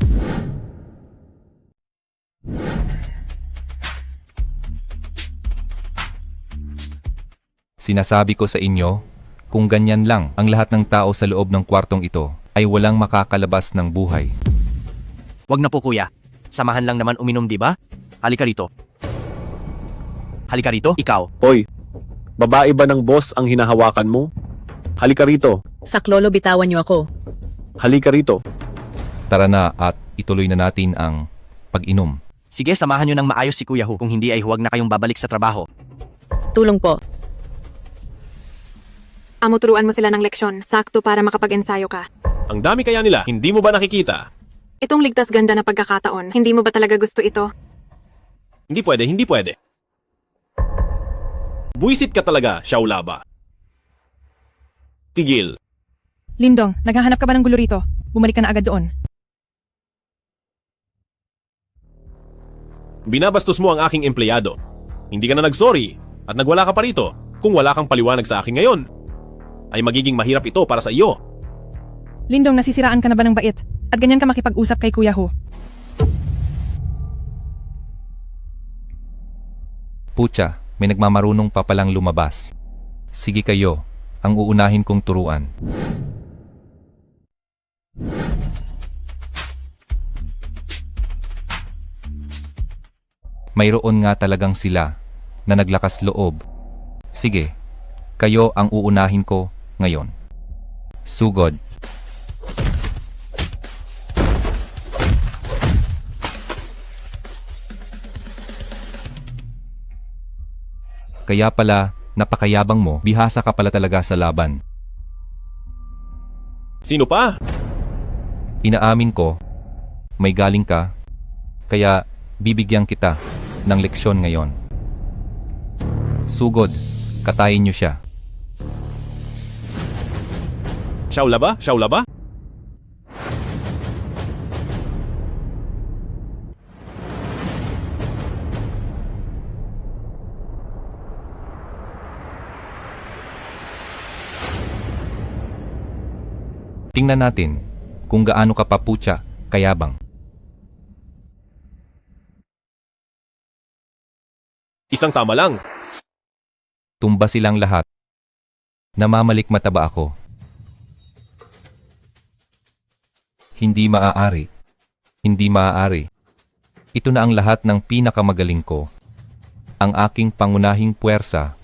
Sinasabi ko sa inyo, kung ganyan lang ang lahat ng tao sa loob ng kwartong ito ay walang makakalabas ng buhay. Wag na po kuya. Samahan lang naman uminom, di ba? Halika rito. Halika rito, ikaw. Hoy, babae ba ng boss ang hinahawakan mo? Halika rito. Saklolo, bitawan niyo ako. Halika rito. Tara na at ituloy na natin ang pag-inom. Sige, samahan nyo ng maayos si Kuya Hu. Kung hindi ay huwag na kayong babalik sa trabaho. Tulong po. Amuturuan mo sila ng leksyon, sakto para makapag-ensayo ka. Ang dami kaya nila, hindi mo ba nakikita? Itong ligtas ganda na pagkakataon, hindi mo ba talaga gusto ito? Hindi pwede, hindi pwede. Buisit ka talaga, Xiaolaba. Tigil. Lindong, naghahanap ka ba ng gulo rito? Bumalik ka na agad doon. Binabastos mo ang aking empleyado. Hindi ka na nagsorry at nagwala ka pa rito. Kung wala kang paliwanag sa akin ngayon, ay magiging mahirap ito para sa iyo. Lindong, nasisiraan ka na ba ng bait? At ganyan ka makipag-usap kay Kuya Hu? Pucha, may nagmamarunong pa palang lumabas. Sige kayo, ang uunahin kong turuan. Mayroon nga talagang sila na naglakas loob. Sige, kayo ang uunahin ko ngayon. Sugod. Kaya pala, napakayabang mo, bihasa ka pala talaga sa laban. Sino pa? Inaamin ko, may galing ka, kaya bibigyan kita ng leksyon ngayon. Sugod, katayin niyo siya. Xiaolaba? Xiaolaba? Tingnan natin kung gaano ka papucha kayabang. Isang tama lang. Tumba silang lahat. Namamalik mata ba ako? Hindi maaari. Hindi maaari. Ito na ang lahat ng pinakamagaling ko. Ang aking pangunahing puwersa.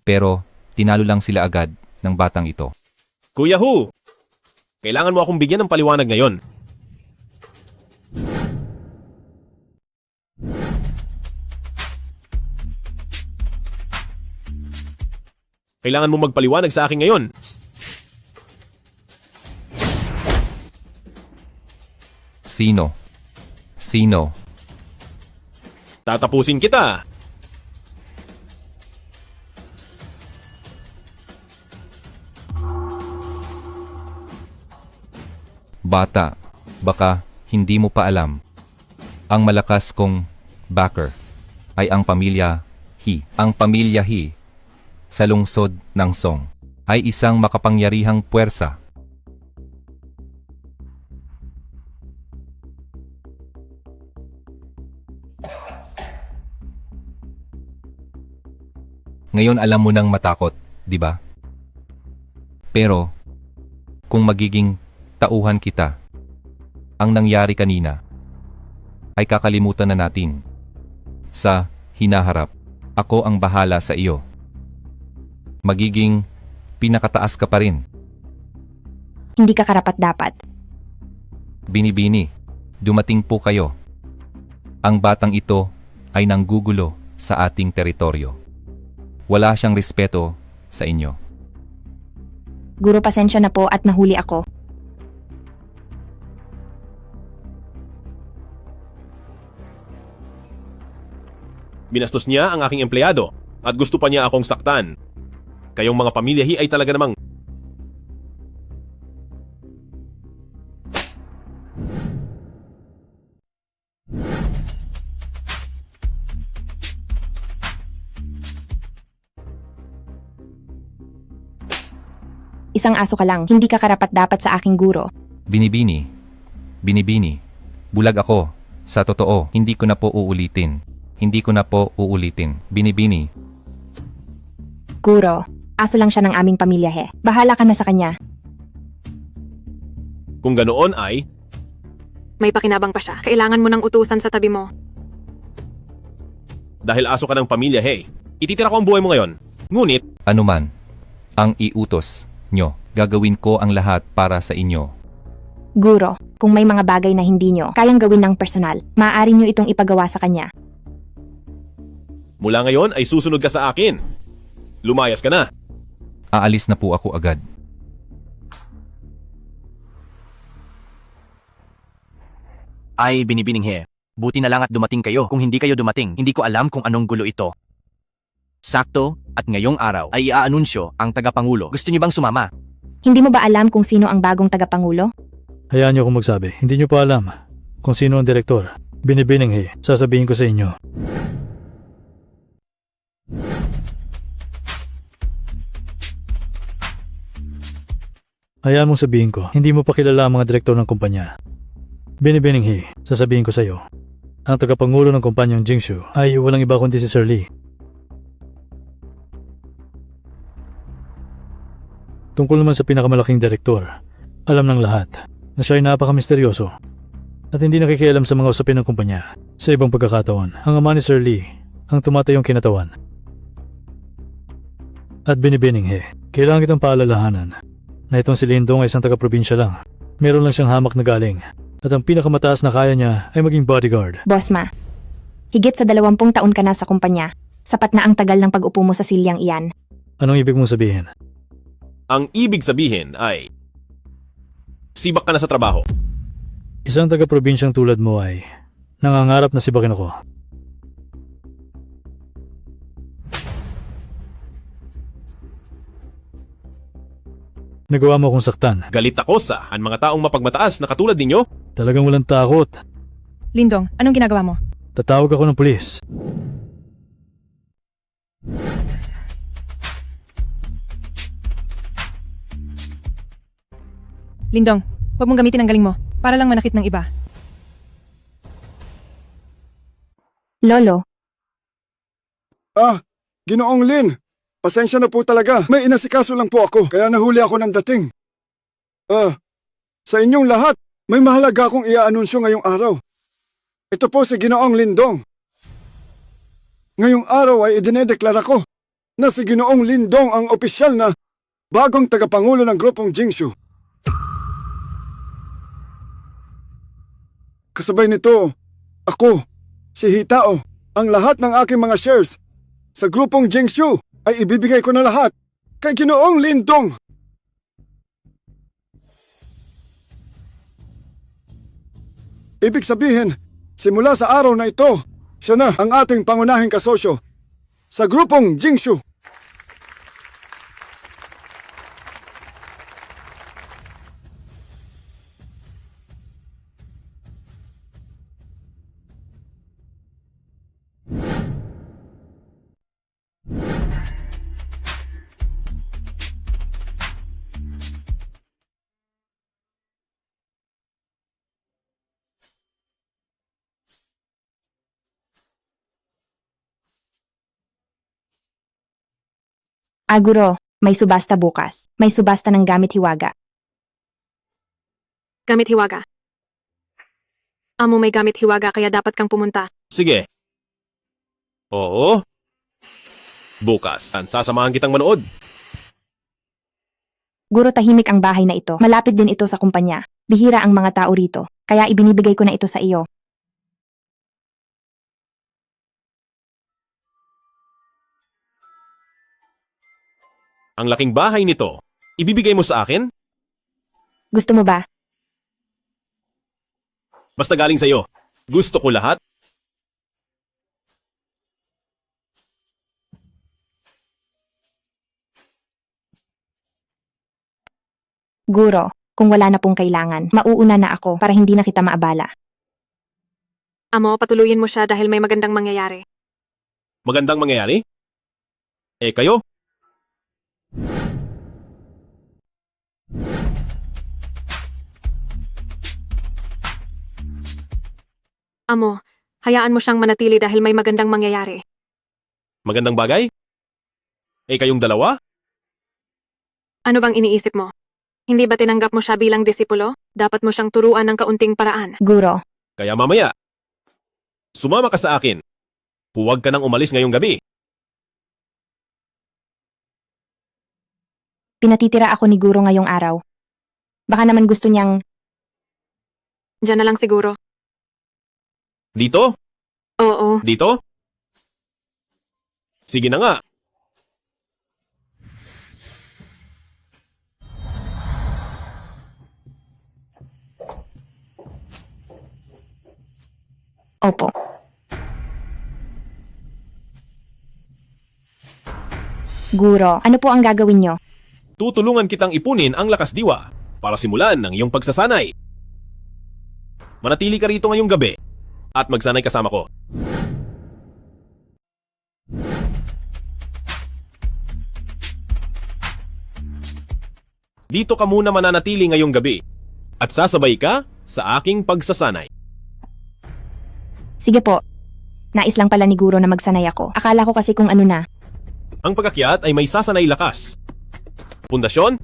Pero tinalo lang sila agad ng batang ito. Kuya Hu, kailangan mo akong bigyan ng paliwanag ngayon. Kailangan mo magpaliwanag sa akin ngayon. Sino? Sino? Tatapusin kita. Bata, baka hindi mo pa alam. Ang malakas kong backer ay ang pamilya He. Ang pamilya He sa lungsod ng Song ay isang makapangyarihang puwersa. Ngayon alam mo nang matakot, di ba? Pero, kung magiging tauhan kita, ang nangyari kanina ay kakalimutan na natin. Sa hinaharap, ako ang bahala sa iyo. Magiging pinakataas ka pa rin. Hindi ka karapat-dapat. Binibini, dumating po kayo. Ang batang ito ay nanggugulo sa ating teritoryo. Wala siyang respeto sa inyo. Guro, pasensya na po at nahuli ako. Binastos niya ang aking empleyado at gusto pa niya akong saktan. Kayong mga pamilya He ay talaga namang... Isang aso ka lang, hindi ka karapat-dapat sa aking guro. Binibini, binibini, bulag ako. Sa totoo, hindi ko na po uulitin. Hindi ko na po uulitin. Binibini. Guro, aso lang siya ng aming pamilya, he. Bahala ka na sa kanya. Kung ganoon ay... May pakinabang pa siya. Kailangan mo ng utusan sa tabi mo. Dahil aso ka ng pamilya He, ititira ko ang buhay mo ngayon. Ngunit, Anuman, ang iutos nyo, gagawin ko ang lahat para sa inyo. Guro, kung may mga bagay na hindi nyo kayang gawin ng personal, maaari nyo itong ipagawa sa kanya. mula ngayon ay susunod ka sa akin. Lumayas ka na. Aalis na po ako agad. Ay, Binibining He. Buti na lang at dumating kayo. Kung hindi kayo dumating, hindi ko alam kung anong gulo ito. Sakto, at ngayong araw ay iaanunsyo ang tagapangulo. Gusto niyo bang sumama? Hindi mo ba alam kung sino ang bagong tagapangulo? Hayaan niyo akong magsabi. Hindi niyo pa alam kung sino ang direktor. Binibining He, sasabihin ko sa inyo. Hayaan mong sabihin ko, hindi mo pa kilala ang mga direktor ng kumpanya. Binibining He, sasabihin ko sa iyo. Ang tagapangulo ng kumpanyang Jingshu ay walang iba kundi si Sir Lee. Tungkol naman sa pinakamalaking direktor, alam ng lahat na siya ay napaka-misteryoso at hindi nakikialam sa mga usapin ng kumpanya. Sa ibang pagkakataon, ang ama ni Sir Lee ang tumatayong kinatawan. At Binibining He, kailangan kitang paalalahanan na itong si Lindong ay isang taga-probinsya lang. Meron lang siyang hamak na galing at ang pinakamataas na kaya niya ay maging bodyguard. Boss Ma, higit sa 20 taon ka na sa kumpanya. Sapat na ang tagal ng pag-upo mo sa silyang iyan. Anong ibig mong sabihin? Ang ibig sabihin ay sibak ka na sa trabaho. Isang taga-probinsyang tulad mo ay nangangarap na sibakin ako. Nagawa mo akong saktan. Galit ako sa mga taong mapagmataas na katulad ninyo. Talagang walang takot. Lindong, anong ginagawa mo? Tatawag ako ng pulis. Lindong, huwag mong gamitin ang galing mo para lang manakit ng iba. Lolo, Ginoong Lin, pasensya na po talaga. May inasikaso lang po ako, kaya nahuli ako ng dating. Sa inyong lahat, may mahalaga akong iaanunsyo ngayong araw. Ito po si Ginoong Lindong. Ngayong araw ay idinedeklara ko na si Ginoong Lindong ang opisyal na bagong tagapangulo ng grupong Jingshu. Kasabay nito, ako, si Hitao, ang lahat ng aking mga shares sa grupong Jingshu ay ibibigay ko na lahat kay Ginoong Lindong. Ibig sabihin, simula sa araw na ito, siya na ang ating pangunahing kasosyo sa grupong Jingshu. Aguro, may subasta bukas. May subasta ng gamit hiwaga. Gamit hiwaga. Amo may gamit hiwaga kaya dapat kang pumunta. Sige. Oo. Bukas, sasamahan kitang manood. Guro, tahimik ang bahay na ito. Malapit din ito sa kumpanya. Bihira ang mga tao rito. Kaya ibinibigay ko na ito sa iyo. Ang laking bahay nito, ibibigay mo sa akin? Gusto mo ba? Basta galing sa'yo. Gusto ko lahat. Guro, kung wala na pong kailangan, mauuna na ako para hindi na kita maabala. Amo, patuluyin mo siya dahil may magandang mangyayari. Magandang mangyayari? Eh kayo? Amo, hayaan mo siyang manatili dahil may magandang mangyayari. Magandang bagay? Eh kayong dalawa? Ano bang iniisip mo? Hindi ba tinanggap mo siya bilang disipulo? Dapat mo siyang turuan ng kaunting paraan. Guro, Kaya mamaya, sumama ka sa akin. Huwag ka nang umalis ngayong gabi. pinatitira ako ni Guro ngayong araw. Baka naman gusto niyang... Diyan na lang siguro. Dito? Oo. Dito? Sige na nga. Opo. Guro, ano po ang gagawin nyo? Tutulungan kitang ipunin ang lakas diwa para simulan ng iyong pagsasanay. Manatili ka rito ngayong gabi at magsanay kasama ko. Dito ka muna mananatili ngayong gabi at sasabay ka sa aking pagsasanay. Sige po. Nais lang pala ni Guro na magsanay ako. Akala ko kasi kung ano na. Ang pagakyat ay may sasanay lakas. Pundasyon,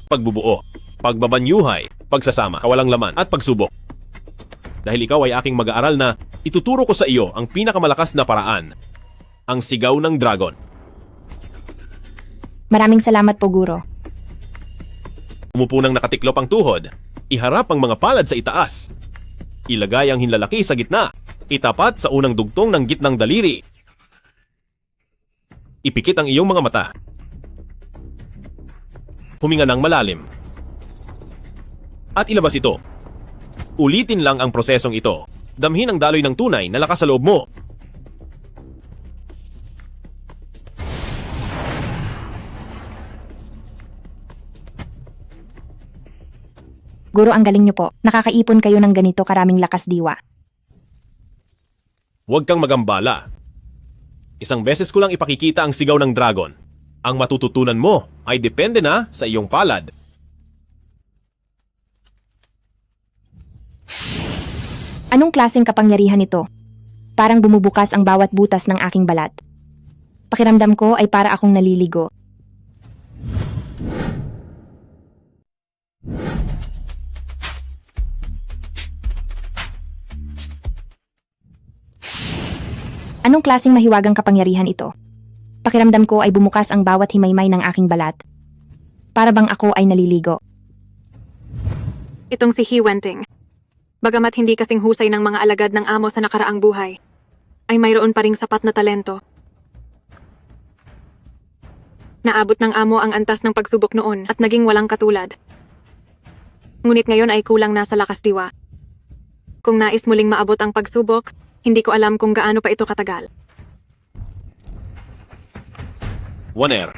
pagbubuo, pagbabanyuhay, pagsasama, kawalang laman at pagsubok. Dahil ikaw ay aking mag-aaral na ituturo ko sa iyo ang pinakamalakas na paraan, ang sigaw ng dragon. Maraming salamat po, Guro. Umupo ng nakatiklop ang tuhod, iharap ang mga palad sa itaas. Ilagay ang hinlalaki sa gitna, itapat sa unang dugtong ng gitnang daliri. Ipikit ang iyong mga mata. Huminga ng malalim. At ilabas ito. Ulitin lang ang prosesong ito. Damhin ang daloy ng tunay na lakas sa loob mo. Guro, ang galing nyo po. Nakakaipon kayo ng ganito karaming lakas diwa. Huwag kang magambala. Isang beses ko lang ipakikita ang sigaw ng dragon. Ang matututunan mo ay depende na sa iyong palad. Anong klaseng kapangyarihan ito? Parang bumubukas ang bawat butas ng aking balat. Pakiramdam ko ay para akong naliligo. Anong klaseng mahiwagang kapangyarihan ito? Pakiramdam ko ay bumukas ang bawat himaymay ng aking balat. Para bang ako ay naliligo. Itong si He Wenting. Bagamat hindi kasing husay ng mga alagad ng amo sa nakaraang buhay, ay mayroon pa ring sapat na talento. Naabot ng amo ang antas ng pagsubok noon at naging walang katulad. Ngunit ngayon ay kulang na sa lakas diwa. Kung nais muling maabot ang pagsubok, hindi ko alam kung gaano pa ito katagal. Waner.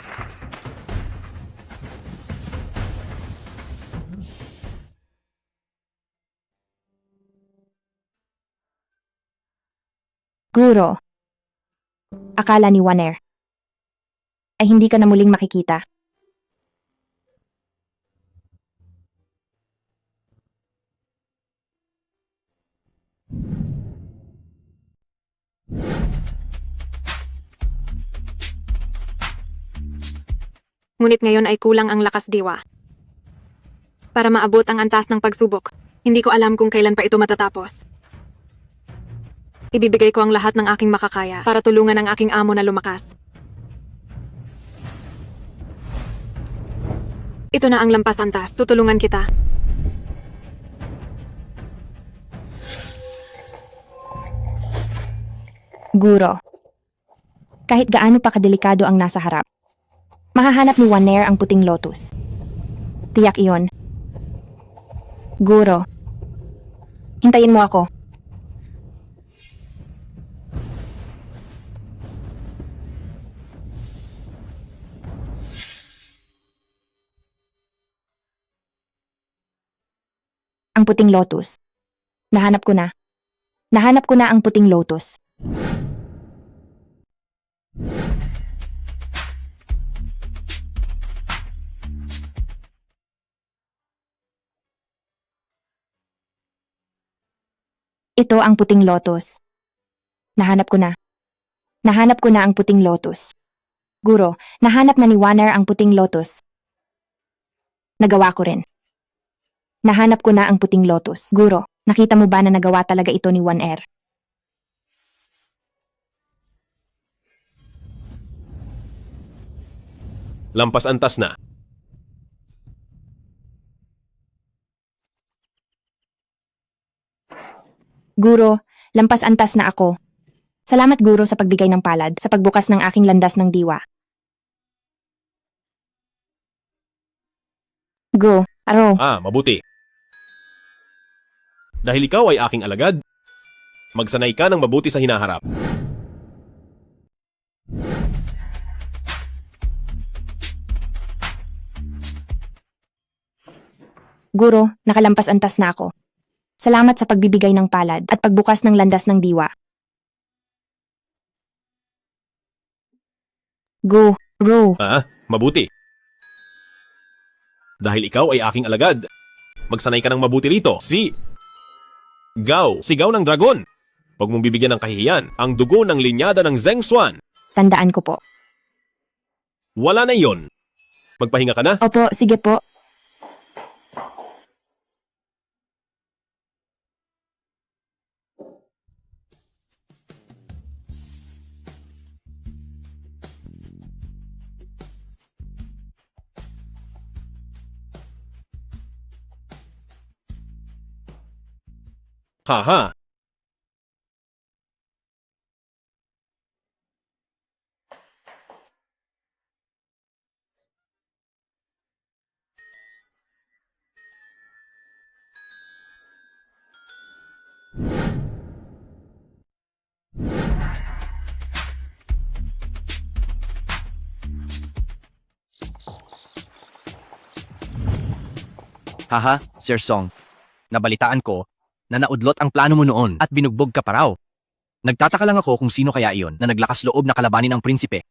Guro. Akala ni Waner ay hindi ka na muling makikita. Ngunit ngayon ay kulang ang lakas diwa. Para maabot ang antas ng pagsubok, hindi ko alam kung kailan pa ito matatapos. Ibibigay ko ang lahat ng aking makakaya para tulungan ang aking amo na lumakas. Ito na ang lampas antas. Tutulungan kita. Guro. Kahit gaano pa kadelikado ang nasa harap, mahahanap ni Waner ang puting lotus. Tiyak iyon. Guro. Hintayin mo ako. Ang puting lotus. Nahanap ko na. Nahanap ko na ang puting lotus. Ito ang puting lotus. Nahanap ko na. Nahanap ko na ang puting lotus. Guro, nahanap na ni Waner ang puting lotus. Nagawa ko rin. Nahanap ko na ang puting lotus. Guro, nakita mo ba na nagawa talaga ito ni Waner? Lampas antas na. Guro, lampas antas na ako. Salamat Guro sa pagbigay ng palad, sa pagbukas ng aking landas ng diwa. Go, aro. Mabuti. Dahil ikaw ay aking alagad, Magsanay ka ng mabuti sa hinaharap. Guro, nakalampas antas na ako. Salamat sa pagbibigay ng palad at pagbukas ng landas ng diwa. Guro, Mabuti. Dahil ikaw ay aking alagad. Magsanay ka ng mabuti rito. Sigaw ng dragon. Huwag mong bibigyan ng kahihiyan ang dugo ng linyada ng Zheng Xuan. tandaan ko po. Wala na yon. Magpahinga ka na. Opo, sige po. Haha. Haha, Sir Song. Nabalitaan ko na naudlot ang plano mo noon at binugbog ka pa raw. Nagtataka lang ako kung sino kaya iyon na naglakas loob na kalabanin ang prinsipe.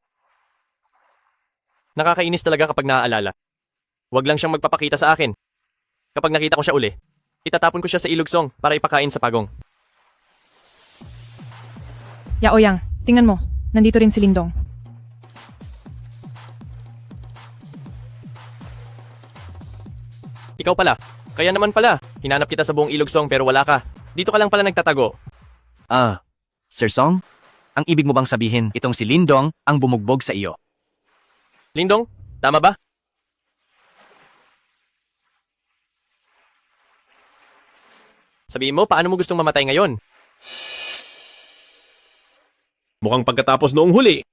Nakakainis talaga kapag naaalala. Huwag lang siyang magpapakita sa akin. Kapag nakita ko siya uli, itatapon ko siya sa ilog song para ipakain sa pagong. Yao Yang, tingnan mo. Nandito rin si Lindong. Ikaw pala. Kaya naman pala, hinanap kita sa buong ilog song pero wala ka. Dito ka lang pala nagtatago. Sir Song? Ang ibig mo bang sabihin, itong si Lindong ang bumugbog sa iyo? Lindong, tama ba? Sabihin mo, paano mo gustong mamatay ngayon? Mukhang pagkatapos noong huli,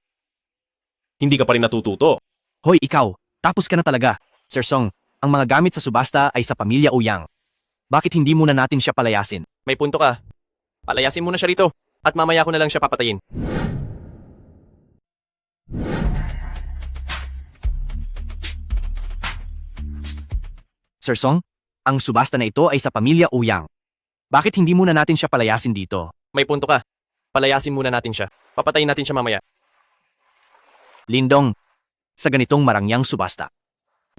hindi ka pa rin natututo. Hoy, ikaw, tapos ka na talaga. Sir Song, ang mga gamit sa subasta ay sa pamilya Ouyang. Bakit hindi muna natin siya palayasin? May punto ka. Palayasin muna siya rito at mamaya ko na lang siya papatayin. Sir Song, ang subasta na ito ay sa pamilya Ouyang. Bakit hindi muna natin siya palayasin dito? May punto ka. Palayasin muna natin siya. Papatayin natin siya mamaya. Lindong, sa ganitong marangyang subasta.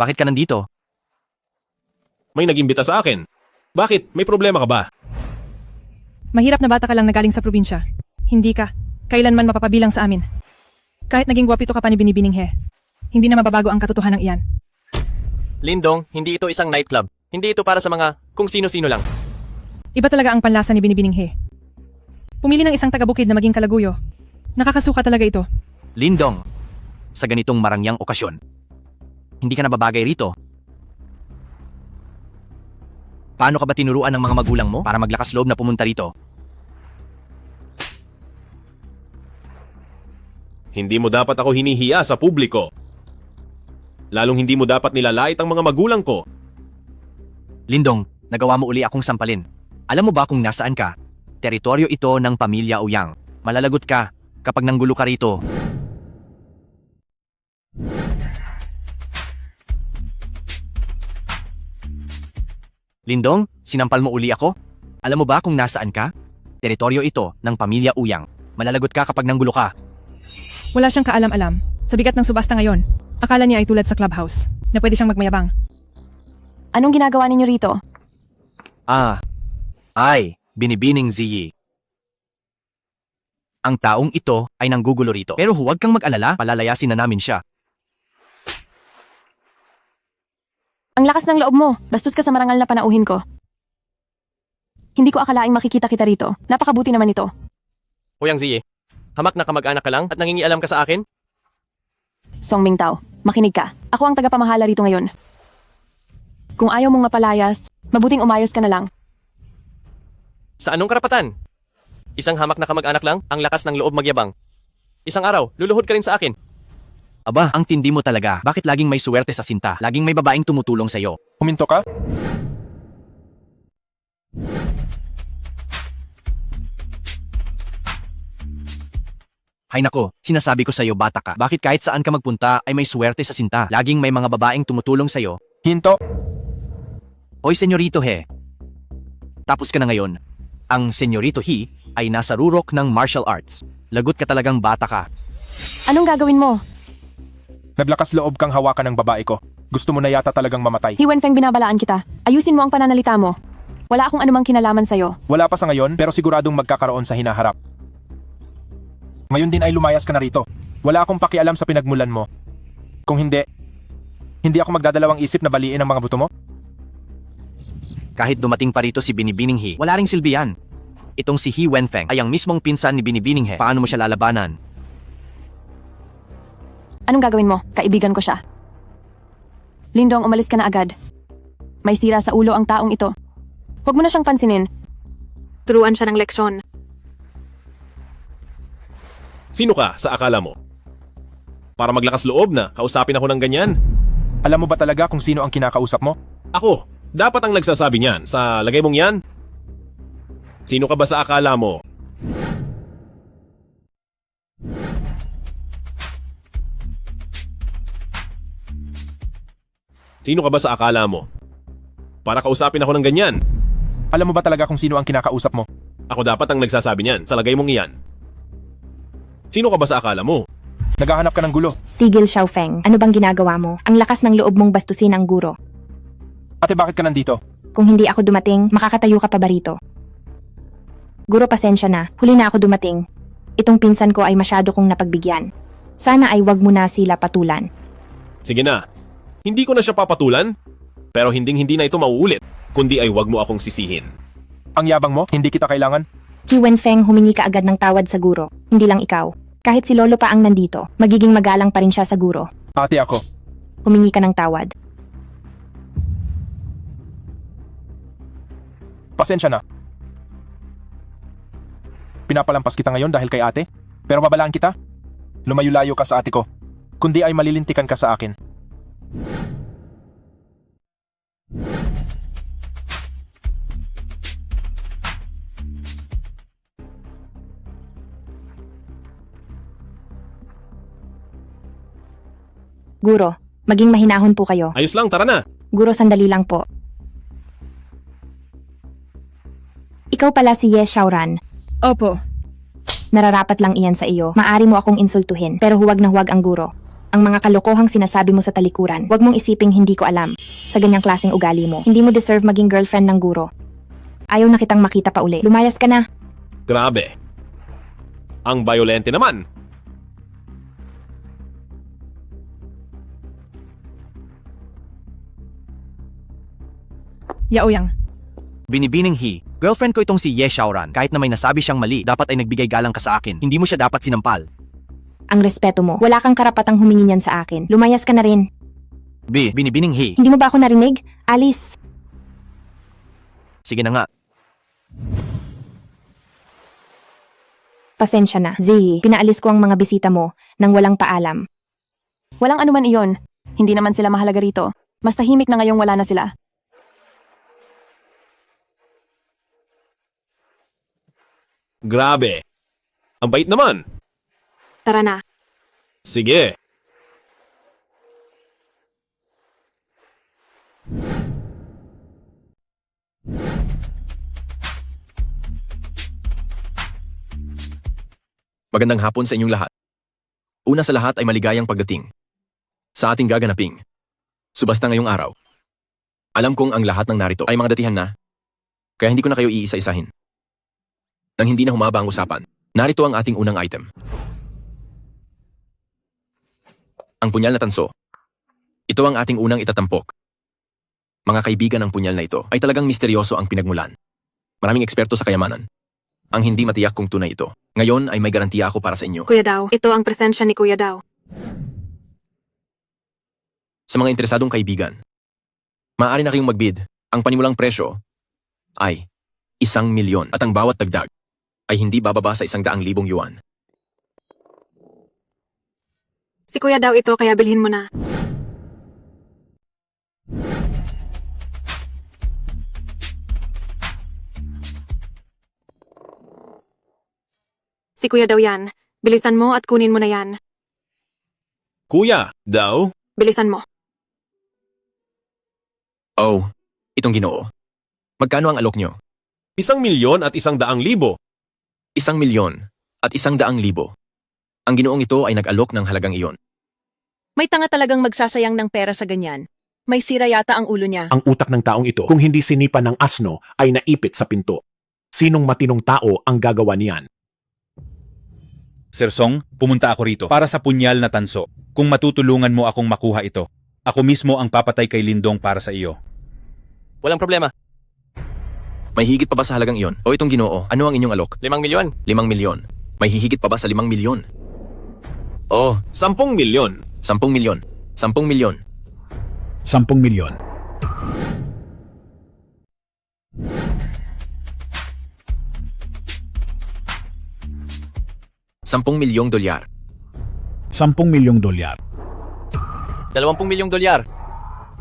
Bakit ka nandito? May nag-imbita sa akin. Bakit? May problema ka ba? Mahirap na bata ka lang na galing sa probinsya. Hindi ka. Kailanman mapapabilang sa amin. Kahit naging gwapito ka pa ni Binibining He, hindi na mababago ang katotohanan iyan. Lindong, hindi ito isang nightclub. Hindi ito para sa mga kung sino-sino lang. Iba talaga ang panlasa ni Binibining He. Pumili ng isang taga-bukid na maging kalaguyo. Nakakasuka talaga ito. Lindong, sa ganitong marangyang okasyon, hindi ka na babagay rito. Paano ka ba tinuruan ng mga magulang mo para maglakas loob na pumunta rito? Hindi mo dapat ako hinihiya sa publiko. Lalong hindi mo dapat nilalait ang mga magulang ko. Lindong, nagawa mo uli akong sampalin. Alam mo ba kung nasaan ka? Teritoryo ito ng pamilya Ouyang. Malalagot ka kapag nanggulo ka rito. Lindong, sinampal mo uli ako? Alam mo ba kung nasaan ka? Teritoryo ito ng pamilya Ouyang. Malalagot ka kapag nanggulo ka. Wala siyang kaalam-alam. Sa bigat ng subasta ngayon, akala niya ay tulad sa clubhouse, na pwede siyang magmayabang. Anong ginagawa ninyo rito? Binibining Ziyi. Ang taong ito ay nanggugulo rito. Pero huwag kang mag-alala, palalayasin na namin siya. Ang lakas ng loob mo. Bastos ka sa marangal na panauhin ko. Hindi ko akalaing makikita kita rito. Napakabuti naman ito. Ouyang Ziyi, hamak na kamag-anak ka lang at nangingialam ka sa akin? Song Mingtao, makinig ka. Ako ang tagapamahala rito ngayon. Kung ayaw mong mapalayas, mabuting umayos ka na lang. Sa anong karapatan? Isang hamak na kamag-anak lang, ang lakas ng loob magyabang. Isang araw, luluhod ka rin sa akin. Aba, ang tindi mo talaga. Bakit laging may suwerte sa sinta? Laging may babaeng tumutulong sa'yo. Huminto ka? Hay nako, sinasabi ko sa'yo bata ka. Bakit kahit saan ka magpunta ay may swerte sa sinta? Laging may mga babaeng tumutulong sa'yo. Hinto! Hoy, Senyorito He. Tapos ka na ngayon. Ang Senyorito He ay nasa rurok ng martial arts. Lagot ka talagang bata ka. Anong gagawin mo? Naglakas loob kang hawakan ng babae ko. Gusto mo na yata talagang mamatay. Hi Wenfeng, binabalaan kita. Ayusin mo ang pananalita mo. Wala akong anumang kinalaman sa'yo. Wala pa sa ngayon pero siguradong magkakaroon sa hinaharap. Ngayon din ay lumayas ka na rito. Wala akong pakialam sa pinagmulan mo. Kung hindi ako magdadalawang isip na baliin ang mga buto mo. Kahit dumating pa rito si Binibining He, wala ring silbi yan. Itong si He Wenfeng ay ang mismong pinsan ni Binibining He. Paano mo siya lalabanan? Anong gagawin mo? Kaibigan ko siya. Lindong, umalis ka na agad. May sira sa ulo ang taong ito. Huwag mo na siyang pansinin. Turuan siya ng leksyon. Sino ka sa akala mo? Para maglakas loob na kausapin ako ng ganyan? Alam mo ba talaga kung sino ang kinakausap mo? Ako, dapat ang nagsasabi niyan sa lagay mong yan? Sino ka ba sa akala mo? Sino ka ba sa akala mo? Para kausapin ako ng ganyan? Alam mo ba talaga kung sino ang kinakausap mo? Ako dapat ang nagsasabi niyan sa lagay mong iyan. Sino ka ba sa akala mo? Naghahanap ka ng gulo. Tigil, Xiaofeng. Ano bang ginagawa mo? Ang lakas ng loob mong bastusin ang guro. Ate, bakit ka nandito? Kung hindi ako dumating, makakatayo ka pa ba rito? Guro, pasensya na. Huli na ako dumating. Itong pinsan ko ay masyado kong napagbigyan. Sana ay wag mo na sila patulan. Sige na. Hindi ko na siya papatulan. Pero hinding-hindi na ito mauulit. Kundi ay wag mo akong sisihin. Ang yabang mo, hindi kita kailangan. Qi Wenfeng, humingi ka agad ng tawad sa guro. Hindi lang ikaw. Kahit si Lolo pa ang nandito, magiging magalang pa rin siya sa guro. Ate, ako. Humingi ka ng tawad. Pasensya na. Pinapalampas kita ngayon dahil kay ate. Pero babalaan kita. Lumayo-layo ka sa ate ko. Kundi ay malilintikan ka sa akin. Guro, maging mahinahon po kayo. Ayos lang, tara na. Guro, sandali lang po. Ikaw pala si Ye Xiaoran. Opo. Nararapat lang iyan sa iyo. Maari mo akong insultuhin, pero huwag na huwag ang guro. Ang mga kalokohang sinasabi mo sa talikuran, huwag mong isiping hindi ko alam. Sa ganyang klaseng ugali mo, hindi mo deserve maging girlfriend ng guro. Ayaw na kitang makita pa uli. Lumayas ka na. Grabe. Ang violente naman. Yaoyang. Binibining He, girlfriend ko itong si Ye Xiaoran. Kahit na may nasabi siyang mali, dapat ay nagbigay galang ka sa akin. Hindi mo siya dapat sinampal. Ang respeto mo, wala kang karapatang humingi niyan sa akin. Lumayas ka na rin. Binibining He. Hindi mo ba ako narinig? Alice. Sige na nga. Pasensya na. Ziyi, pinaalis ko ang mga bisita mo nang walang paalam. Walang anuman iyon. Hindi naman sila mahalaga rito. Mas tahimik na ngayong wala na sila. Grabe. Ang bait naman. Tara na. Sige. Magandang hapon sa inyong lahat. Una sa lahat ay maligayang pagdating sa ating gaganaping subasta ngayong araw. Alam kong ang lahat ng narito ay mga datihan na, kaya hindi ko na kayo iisa-isahin. Nang hindi na humaba ang usapan, narito ang ating unang item. Ang punyal na tanso. Ito ang ating unang itatampok. Mga kaibigan, ng punyal na ito ay talagang misteryoso ang pinagmulan. Maraming eksperto sa kayamanan ang hindi matiyak kung tunay ito. Ngayon ay may garantiya ako para sa inyo. Kuya Dao, ito ang presensya ni Kuya Dao. Sa mga interesadong kaibigan, maaari na kayong magbid. Ang panimulang presyo ay 1,000,000 at ang bawat dagdag ay hindi bababa sa 100,000 yuan. Si Kuya Dao ito, kaya bilhin mo na. Si Kuya Dao yan. Bilisan mo at kunin mo na yan. Kuya, daw? Bilisan mo. Oh, itong Ginoo. Magkano ang alok nyo? 1,000,000 at 100,000. 1,000,000 at 100,000. Ang Ginoong ito ay nag-alok ng halagang iyon. May tanga talagang magsasayang ng pera sa ganyan. May sira yata ang ulo niya. Ang utak ng taong ito, kung hindi sinipan ng asno, ay naipit sa pinto. Sinong matinong tao ang gagawa niyan? Sir Song, pumunta ako rito para sa punyal na tanso. Kung matutulungan mo akong makuha ito, ako mismo ang papatay kay Lindong para sa iyo. Walang problema. May higit pa ba sa halagang iyon? O itong Ginoo, ano ang inyong alok? 5,000,000. 5,000,000. May hihigit pa ba sa 5,000,000? Oh, 10,000,000. 10,000,000. 10,000,000. 10,000,000. $10,000,000. 10,000,000 dolyar. 20,000,000 dolyar.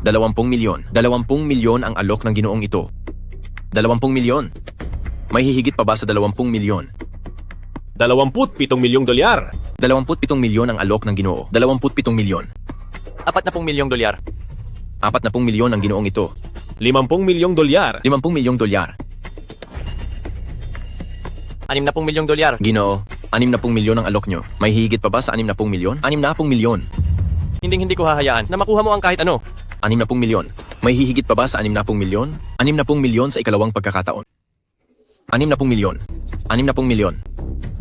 20,000,000. 20,000,000 ang alok ng Ginoong ito. 20,000,000. May hihigit pa ba sa 20,000,000? $27,000,000. 27,000,000 ang alok ng Ginoo. 27,000,000. 40,000,000 dolyar. 40,000,000 ang Ginoong ito. $50,000,000. 50,000,000 dolyar. 60,000,000 dolyar. Ginoo, 60,000,000 ang alok nyo. May higit pa ba sa 60,000,000? 60,000,000. Hindi ko hahayaan na makuha mo ang kahit ano. 60,000,000. May hihigit pa ba sa 60,000,000? 60,000,000 sa ikalawang pagkakataon. 60,000,000. 60,000,000.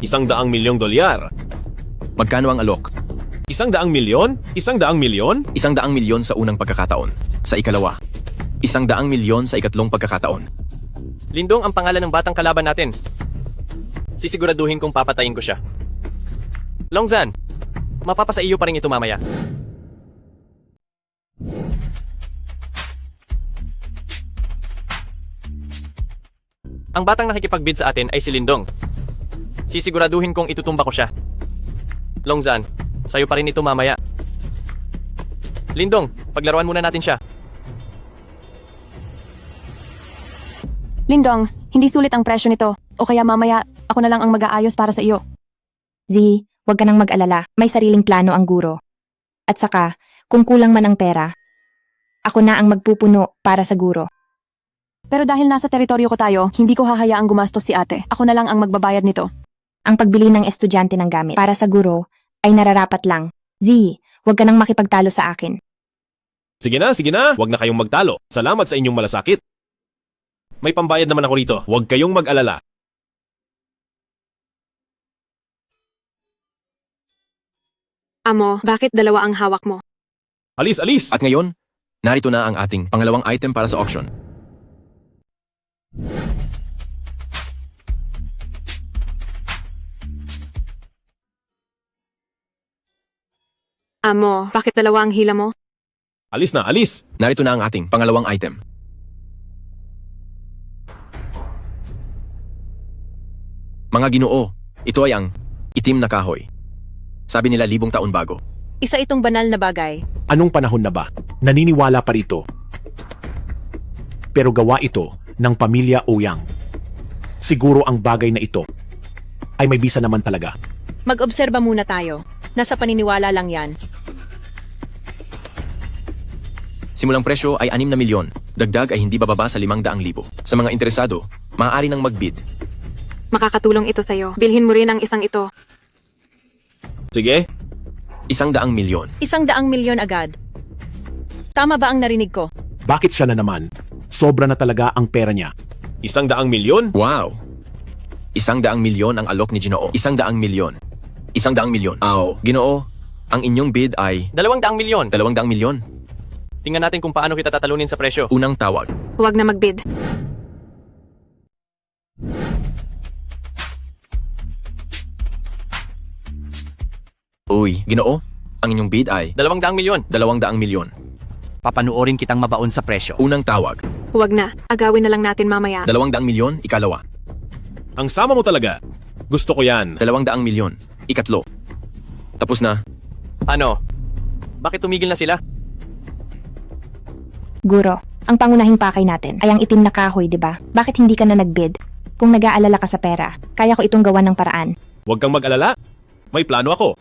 $100,000,000. Magkano ang alok? 100,000,000? 100,000,000? 100,000,000 sa unang pagkakataon. Sa ikalawa. 100,000,000 sa ikatlong pagkakataon. Lindong ang pangalan ng batang kalaban natin. Sisiguraduhin kong papatayin ko siya. Longzan, mapapasa iyo pa rin ito mamaya. Ang batang nakikipagbid sa atin ay si Lindong. Sisiguraduhin kong itutumba ko siya. Longzan, sayo pa rin ito mamaya. Lindong, paglaruan muna natin siya. Lindong, hindi sulit ang presyo nito. O kaya mamaya, ako na lang ang mag-aayos para sa iyo. Z, huwag ka nang mag-alala. May sariling plano ang guro. At saka, kung kulang man ang pera, ako na ang magpupuno para sa guro. Pero dahil nasa teritoryo ko tayo, hindi ko hahayaang gumastos si ate. Ako na lang ang magbabayad nito. Ang pagbili ng estudyante ng gamit para sa guro ay nararapat lang. Z, huwag ka nang makipagtalo sa akin. Sige na. Huwag na kayong magtalo. Salamat sa inyong malasakit. May pambayad naman ako rito. Huwag kayong mag-alala. Amo, bakit dalawa ang hawak mo? Alis! At ngayon, narito na ang ating pangalawang item para sa auction. Amo, bakit dalawa ang hila mo? Alis na, alis! Narito na ang ating pangalawang item. Mga Ginoo, ito ay ang itim na kahoy. Sabi nila 1,000 taon bago. Isa itong banal na bagay. Anong panahon na ba? Naniniwala pa rito. Pero gawa ito ng pamilya Ouyang. Siguro ang bagay na ito ay may bisa naman talaga. Mag-obserba muna tayo. Nasa paniniwala lang yan. Simulang presyo ay 6 na milyon. Dagdag ay hindi bababa sa 500,000. Sa mga interesado, maaari nang magbid. Makakatulong ito sa'yo. Bilhin mo rin ang isang ito. Sige. 100 milyon. 100 milyon agad. Tama ba ang narinig ko? Bakit siya na naman? Sobra na talaga ang pera niya. 100,000,000? Wow! 100 milyon ang alok ni Ginoo. 100 milyon. 100 milyon. Aw, Ginoo, ang inyong bid ay 200 milyon. 200 milyon. Tingnan natin kung paano kita tatalunin sa presyo. Unang tawag. Huwag na magbid. Uy, Ginoo, ang inyong bid ay 200 milyon. 200 milyon. Papanoorin kitang mabaon sa presyo. Unang tawag. Huwag na. Agawin na lang natin mamaya. 200 milyon, ikalawa. Ang sama mo talaga. Gusto ko yan. 200 milyon, ikatlo. Tapos na. Ano? Bakit tumigil na sila? Guro, ang pangunahing pakay natin ay ang itim na kahoy, di ba? Bakit hindi ka na nagbid? Kung nag-aalala ka sa pera, kaya ko itong gawan ng paraan. Huwag kang mag-alala. May plano ako.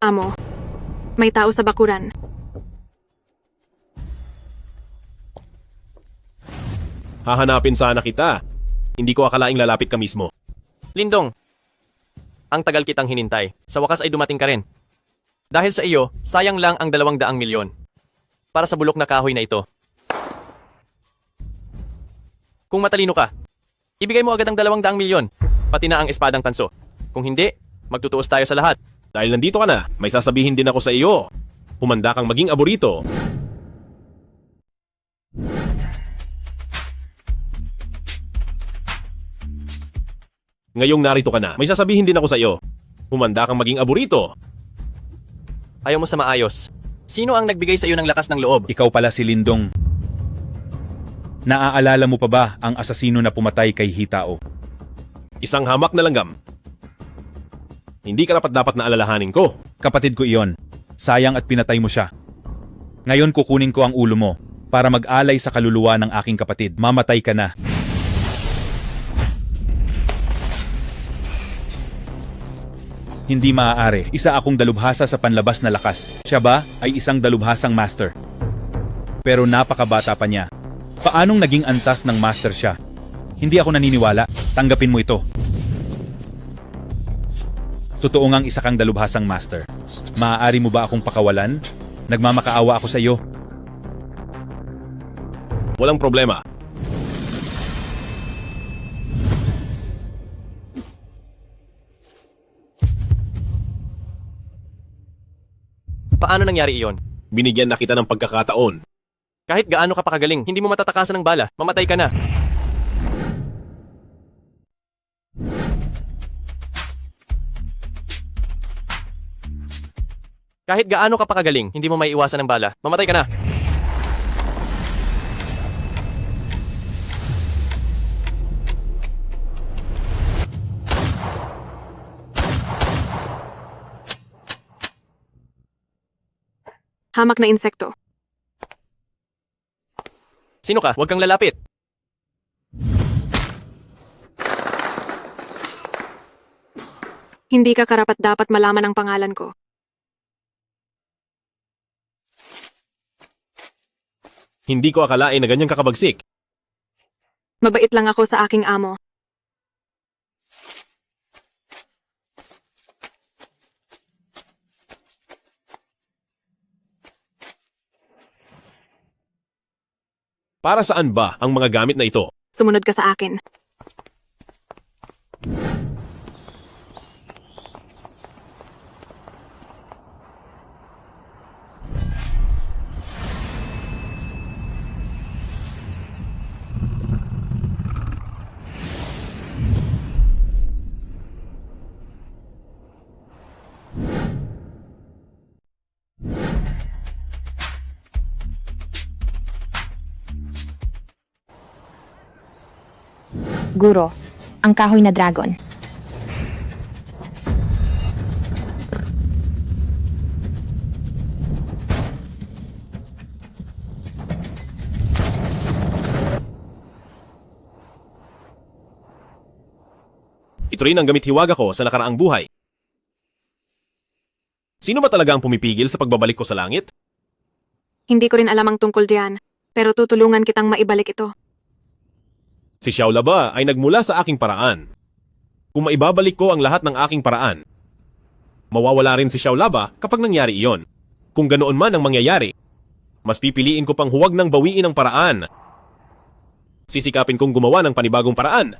Amo, may tao sa bakuran. Hahanapin sana kita. Hindi ko akalaing lalapit ka mismo. Lindong, ang tagal kitang hinintay. Sa wakas ay dumating ka rin. Dahil sa iyo, sayang lang ang 200 milyon. Para sa bulok na kahoy na ito. Kung matalino ka, ibigay mo agad ang 200 milyon, pati na ang espadang tanso. Kung hindi, magtutuos tayo sa lahat. Dahil nandito ka na, may sasabihin din ako sa iyo. Humanda kang maging aborito. Ngayong narito ka na, may sasabihin din ako sa iyo. Humanda kang maging aborito. Ayaw mo sa maayos. Sino ang nagbigay sa iyo ng lakas ng loob? Ikaw pala si Lindong. Naaalala mo pa ba ang asasino na pumatay kay Hitao? Isang hamak na langgam. Hindi karapat-dapat na alalahanin ko. Kapatid ko iyon. Sayang at pinatay mo siya. Ngayon kukunin ko ang ulo mo para mag-alay sa kaluluwa ng aking kapatid. Mamatay ka na. Hindi maaari. Isa akong dalubhasa sa panlabas na lakas. Siya ba ay isang dalubhasang master? Pero napakabata pa niya. Paanong naging antas ng master siya? Hindi ako naniniwala. Tanggapin mo ito. Totoo ngang isa kang dalubhasang master. Maaari mo ba akong pakawalan? Nagmamakaawa ako sa iyo. Walang problema. Paano nangyari iyon? Binigyan na kita ng pagkakataon. Kahit gaano ka pa kagaling, hindi mo matatakasan ng bala. Mamatay ka na. Kahit gaano ka pa kagaling, hindi mo maiiwasan ng bala. Mamatay ka na. Hamak na insekto. Sino ka? Huwag kang lalapit. Hindi ka karapat-dapat malaman ang pangalan ko. Hindi ko akalain na ganyan kakabagsik. Mabait lang ako sa aking amo. Para saan ba ang mga gamit na ito? Sumunod ka sa akin. Guro, ang kahoy na dragon. Ito rin ang gamit hiwaga ko sa nakaraang buhay. Sino ba talaga ang pumipigil sa pagbabalik ko sa langit? Hindi ko rin alam ang tungkol diyan, pero tutulungan kitang maibalik ito. Si Xiaola ba ay nagmula sa aking paraan? Kung maibabalik ko ang lahat ng aking paraan, mawawala rin si Xiaola ba kapag nangyari iyon? Kung ganoon man ang mangyayari, mas pipiliin ko pang huwag nang bawiin ang paraan. Sisikapin kong gumawa ng panibagong paraan.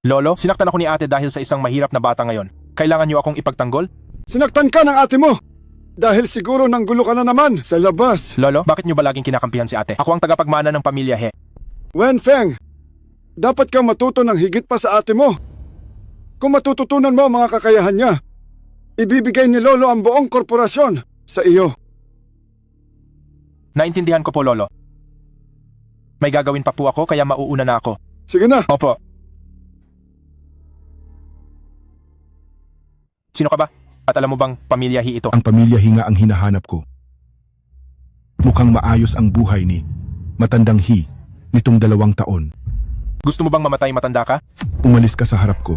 Lolo, sinaktan ako ni ate dahil sa isang mahirap na bata ngayon. Kailangan niyo akong ipagtanggol? Sinaktan ka ng ate mo! Dahil siguro nanggulo ka na naman sa labas. Lolo, bakit niyo ba laging kinakampihan si ate? Ako ang tagapagmana ng pamilya, he. Wenfeng, dapat kang matuto ng higit pa sa ate mo. Kung matututunan mo ang mga kakayahan niya, ibibigay ni Lolo ang buong korporasyon sa iyo. Naintindihan ko po, Lolo. May gagawin pa po ako kaya mauuna na ako. Sige na. Opo. Sino ka ba? At alam mo bang pamilya He ito? Ang pamilya He nga ang hinahanap ko. Mukhang maayos ang buhay ni matandang He nitong 2 taon. Gusto mo bang mamatay matanda ka? Umalis ka sa harap ko.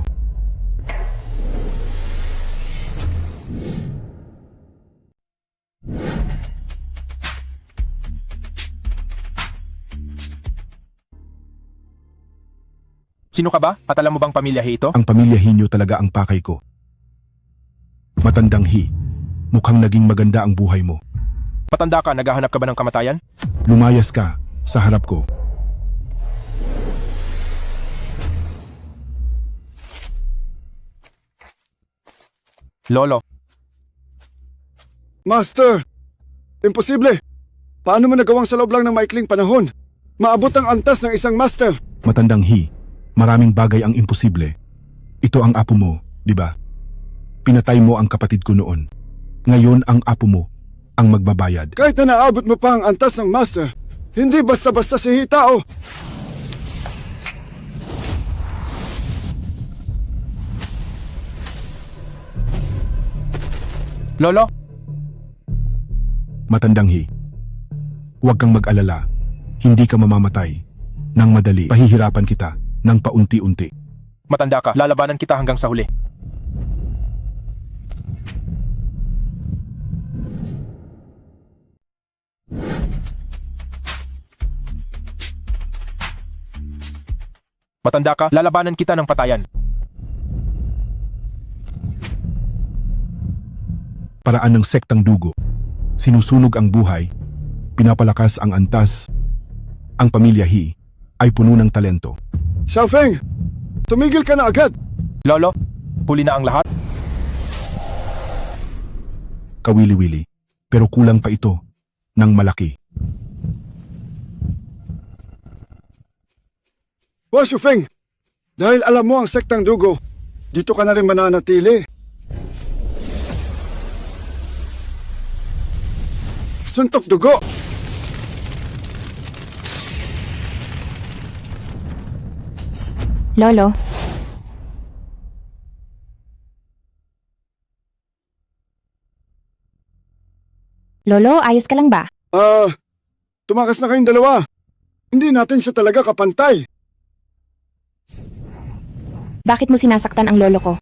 Sino ka ba? At alam mo bang pamilya He ito? Ang pamilya He niyo talaga ang pakay ko. Matandang He, mukhang naging maganda ang buhay mo. Matanda ka, naghahanap ka ba ng kamatayan? Lumayas ka sa harap ko. Lolo, Master! Imposible! Paano mo nagawang sa loob lang ng maikling panahon? Maabot ang antas ng isang master! Matandang He, maraming bagay ang imposible. Ito ang apo mo, di ba? Pinatay mo ang kapatid ko noon. Ngayon ang apo mo ang magbabayad. Kahit na naabot mo pa ang antas ng master, hindi basta-basta si tao. Lolo, Matandang He, huwag kang mag-alala. Hindi ka mamamatay. Nang madali, pahihirapan kita ng paunti-unti. matanda ka, lalabanan kita hanggang sa huli. Matanda ka, lalabanan kita ng patayan. Paraan ng sektang dugo. Sinusunog ang buhay, pinapalakas ang antas. Ang pamilya He ay puno ng talento. Xiaofeng! Tumigil ka na agad! Lolo, huli na ang lahat. Kawili-wili, pero kulang pa ito ng malaki. Wa Xiaofeng! Dahil alam mo ang sektang dugo, dito ka na rin mananatili. Suntok dugo! Lolo, Lolo, ayos ka lang ba? Tumakas na kayong dalawa. Hindi natin siya talaga kapantay. Bakit mo sinasaktan ang lolo ko?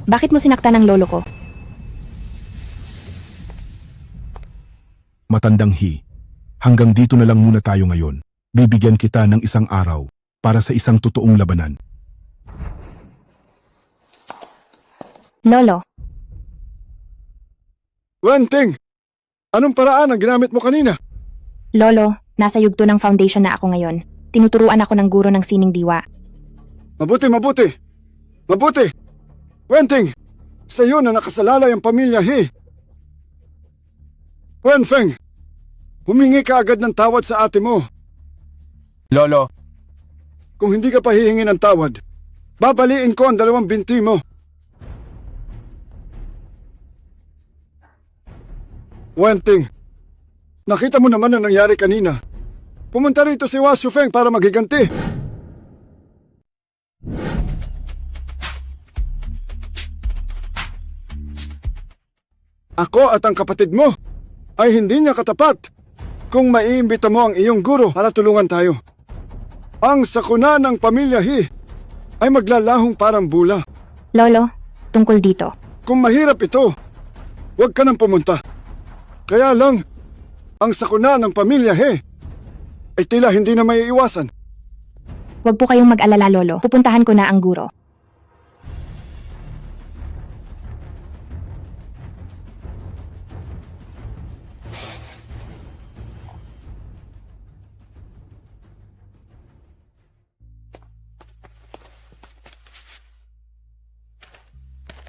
Bakit mo sinaktan ang lolo ko? Matandang He, hanggang dito na lang muna tayo ngayon. Bibigyan kita ng isang araw para sa isang totoong labanan. Lolo, Wenting! Anong paraan ang ginamit mo kanina? Lolo, nasa yugto ng foundation na ako ngayon. Tinuturuan ako ng guro ng sining diwa. Mabuti, mabuti! Mabuti! Wenting! Sa iyo na nakasalalay ang pamilya He. Wenfeng! Humingi ka agad ng tawad sa ate mo. Lolo, Kung hindi ka pa hihingi ng tawad, babaliin ko ang 2 binti mo. Wenting, nakita mo naman ang nangyari kanina. Pumunta rito si Hua Xiaofeng para maghiganti. Ako at ang kapatid mo ay hindi niya katapat kung maiimbita mo ang iyong guro para tulungan tayo. Ang sakuna ng pamilya He ay maglalahong parang bula. Lolo, tungkol dito. Kung mahirap ito, huwag ka nang pumunta. Kaya lang, ang sakuna ng pamilya He ay tila hindi na maiiwasan. Huwag po kayong mag-alala, Lolo. Pupuntahan ko na ang guro.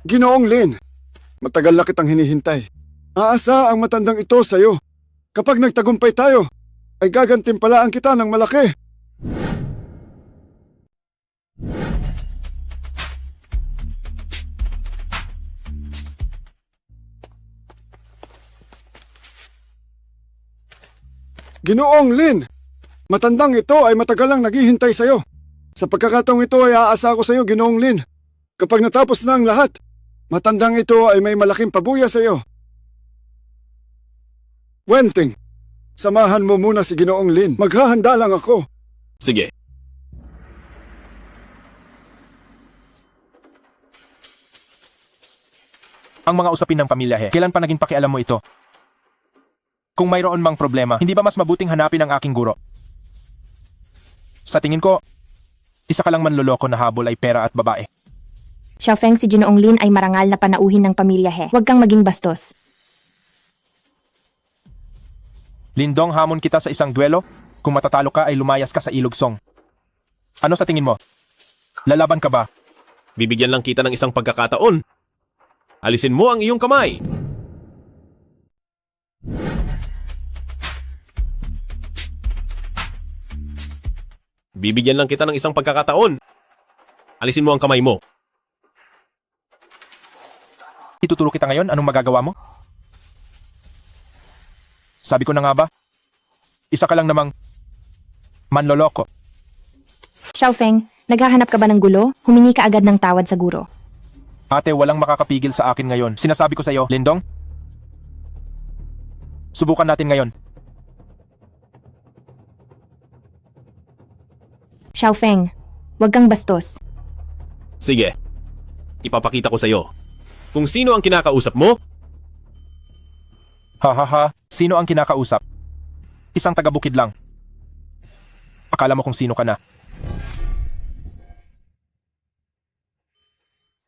Ginoong Lin, matagal na kitang hinihintay. Aasa ang matandang ito sa'yo. Kapag nagtagumpay tayo, ay gagantimpalaan kita ng malaki. Ginoong Lin, matandang ito ay matagal lang naghihintay sa'yo. Sa pagkakataong ito ay aasa ko sa'yo, Ginoong Lin. Kapag natapos na ang lahat, matandang ito ay may malaking pabuya sa'yo. Wenting, samahan mo muna si Ginoong Lin. Maghahanda lang ako. Sige. Ang mga usapin ng pamilya, he. Kailan pa naging pakialam mo ito? Kung mayroon mang problema, hindi ba mas mabuting hanapin ang aking guro? Sa tingin ko, isa ka lang manloloko na habol ay pera at babae. Xiaofeng, si Ginoong Lin ay marangal na panauhin ng pamilya he. Huwag kang maging bastos. Lindong, hamon kita sa isang duelo. Kung matatalo ka ay lumayas ka sa Ilog Song. Ano sa tingin mo? Lalaban ka ba? Bibigyan lang kita ng isang pagkakataon. Alisin mo ang iyong kamay. Bibigyan lang kita ng isang pagkakataon. Alisin mo ang kamay mo. Ituturo kita ngayon, anong magagawa mo? Sabi ko na nga ba? Isa ka lang namang manloloko. Xiaofeng, naghahanap ka ba ng gulo? Humingi ka agad ng tawad sa guro. Ate, walang makakapigil sa akin ngayon. Sinasabi ko sa iyo, Lindong. Subukan natin ngayon. Xiaofeng, huwag kang bastos. Sige. Ipapakita ko sa iyo kung sino ang kinakausap mo. Ha. Sino ang kinakausap? Isang taga-bukid lang. Akala mo kung sino ka na.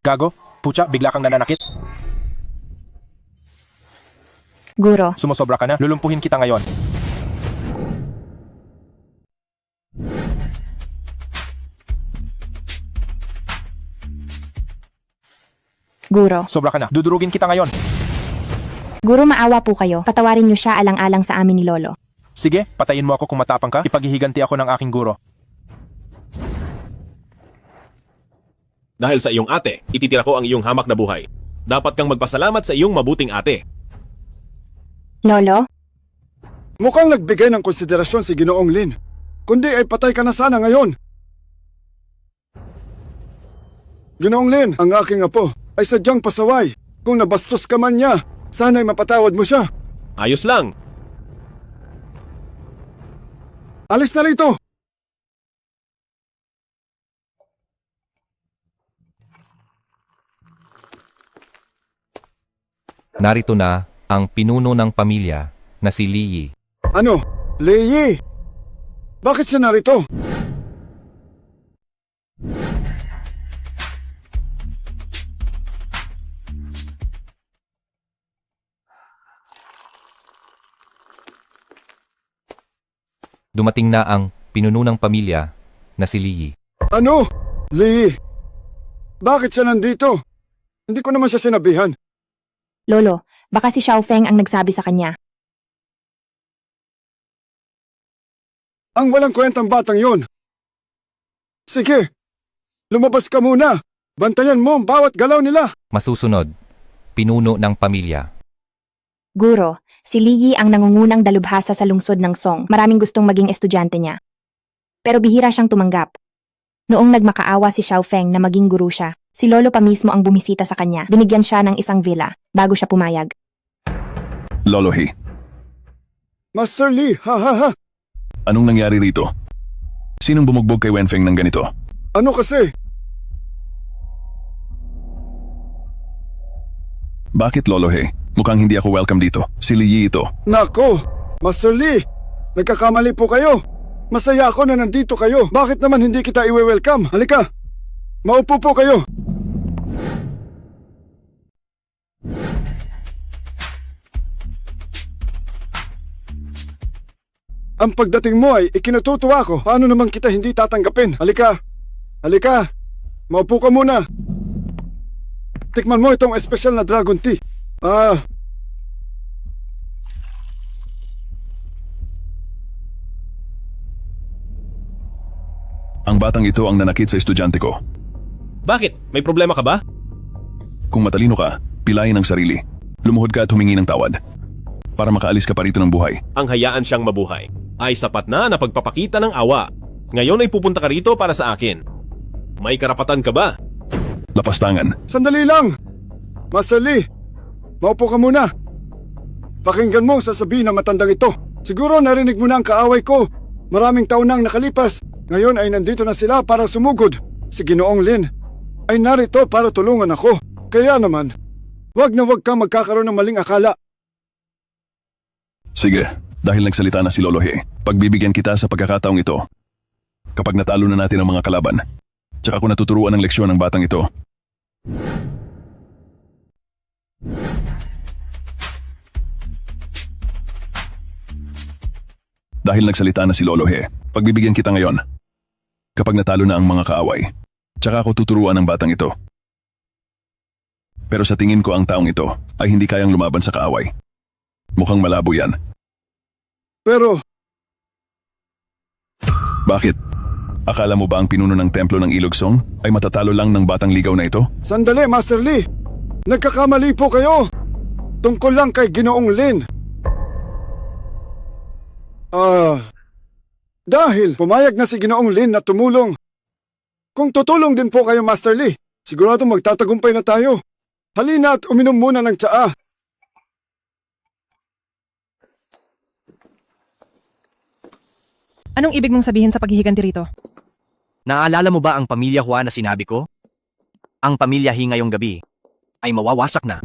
Gago, pucha, bigla kang nananakit. Guro, Sumosobra ka na, lulumpuhin kita ngayon. Guro. Sobra ka na, dudurugin kita ngayon. Guro, maawa po kayo. Patawarin niyo siya alang-alang sa amin ni Lolo. Sige, patayin mo ako kung matapang ka. Ipaghihiganti ako ng aking guro. Dahil sa iyong ate, ititira ko ang iyong hamak na buhay. Dapat kang magpasalamat sa iyong mabuting ate. Lolo? Mukhang nagbigay ng konsiderasyon si Ginoong Lin. Kundi ay patay ka na sana ngayon. Ginoong Lin, ang aking apo ay sadyang pasaway. Kung nabastos ka man niya, sana'y mapatawad mo siya. Ayos lang. Alis na rito! Narito na ang pinuno ng pamilya na si Li Yi. Ano? Leyi! Bakit siya narito? Dumating na ang pinuno ng pamilya na si Li Yi. Ano? Leyi! Bakit siya nandito? Hindi ko naman siya sinabihan. Lolo, baka si Xiaofeng ang nagsabi sa kanya. Ang walang kwentang batang yon. Sige, lumabas ka muna. Bantayan mo ang bawat galaw nila. Masusunod, pinuno ng pamilya. Guro, si Li Yi ang nangungunang dalubhasa sa lungsod ng Song. Maraming gustong maging estudyante niya. Pero bihira siyang tumanggap. Noong nagmakaawa si Xiaofeng na maging guru siya, si Lolo pa mismo ang bumisita sa kanya. Binigyan siya ng isang villa bago siya pumayag. Lolo He, Master Li, ha. anong nangyari rito? Sinong bumugbog kay Wenfeng ng ganito? Ano kasi? Bakit, Lolo He? Mukhang hindi ako welcome dito. Si Li Yi ito. Nako, Master Li, nagkakamali po kayo. Masaya ako na nandito kayo. Bakit naman hindi kita iwe-welcome? Halika, maupo po kayo. Ang pagdating mo ay ikinatutuwa ko. Paano naman kita hindi tatanggapin? Halika, maupo ka muna. Tikman mo itong espesyal na dragon tea. Ang batang ito ang nanakit sa estudyante ko. Bakit? May problema ka ba? Kung matalino ka, pilayin ang sarili. Lumuhod ka at humingi ng tawad. Para makaalis ka pa rito ng buhay. Ang hayaan siyang mabuhay. ay sapat na pagpapakita ng awa. Ngayon ay pupunta ka rito para sa akin. May karapatan ka ba? Lapastangan. Sandali lang! Master Lee, maupo ka muna. Pakinggan mo ang sasabihin ng matandang ito. Siguro narinig mo na ang kaaway ko. Maraming taon nang nakalipas. Ngayon ay nandito na sila para sumugod. Si Ginoong Lin ay narito para tulungan ako. Kaya naman, wag na wag kang magkakaroon ng maling akala. Sige, dahil nagsalita na si Lolo He, pagbibigyan kita sa pagkakataong ito. Kapag natalo na natin ang mga kalaban, tsaka ko natuturuan ng leksyon ng batang ito. Dahil nagsalita na si Lolo He, pagbibigyan kita ngayon. Kapag natalo na ang mga kaaway, tsaka ko tuturuan ng batang ito. Pero sa tingin ko ang taong ito ay hindi kayang lumaban sa kaaway. Mukhang malabo yan. Pero, Bakit? Akala mo ba ang pinuno ng templo ng Ilogsong ay matatalo lang ng batang ligaw na ito? sandali Master Lee. Nagkakamali po kayo. Tungkol lang kay Ginoong Lin. Dahil pumayag na si Ginoong Lin na tumulong. Kung tutulong din po kayo Master Lee, sigurado magtatagumpay na tayo. Halina at uminom muna ng tsaa. Anong ibig mong sabihin sa paghihiganti rito? Naalala mo ba ang pamilya Juan na sinabi ko? Ang pamilya He ngayong gabi ay mawawasak na.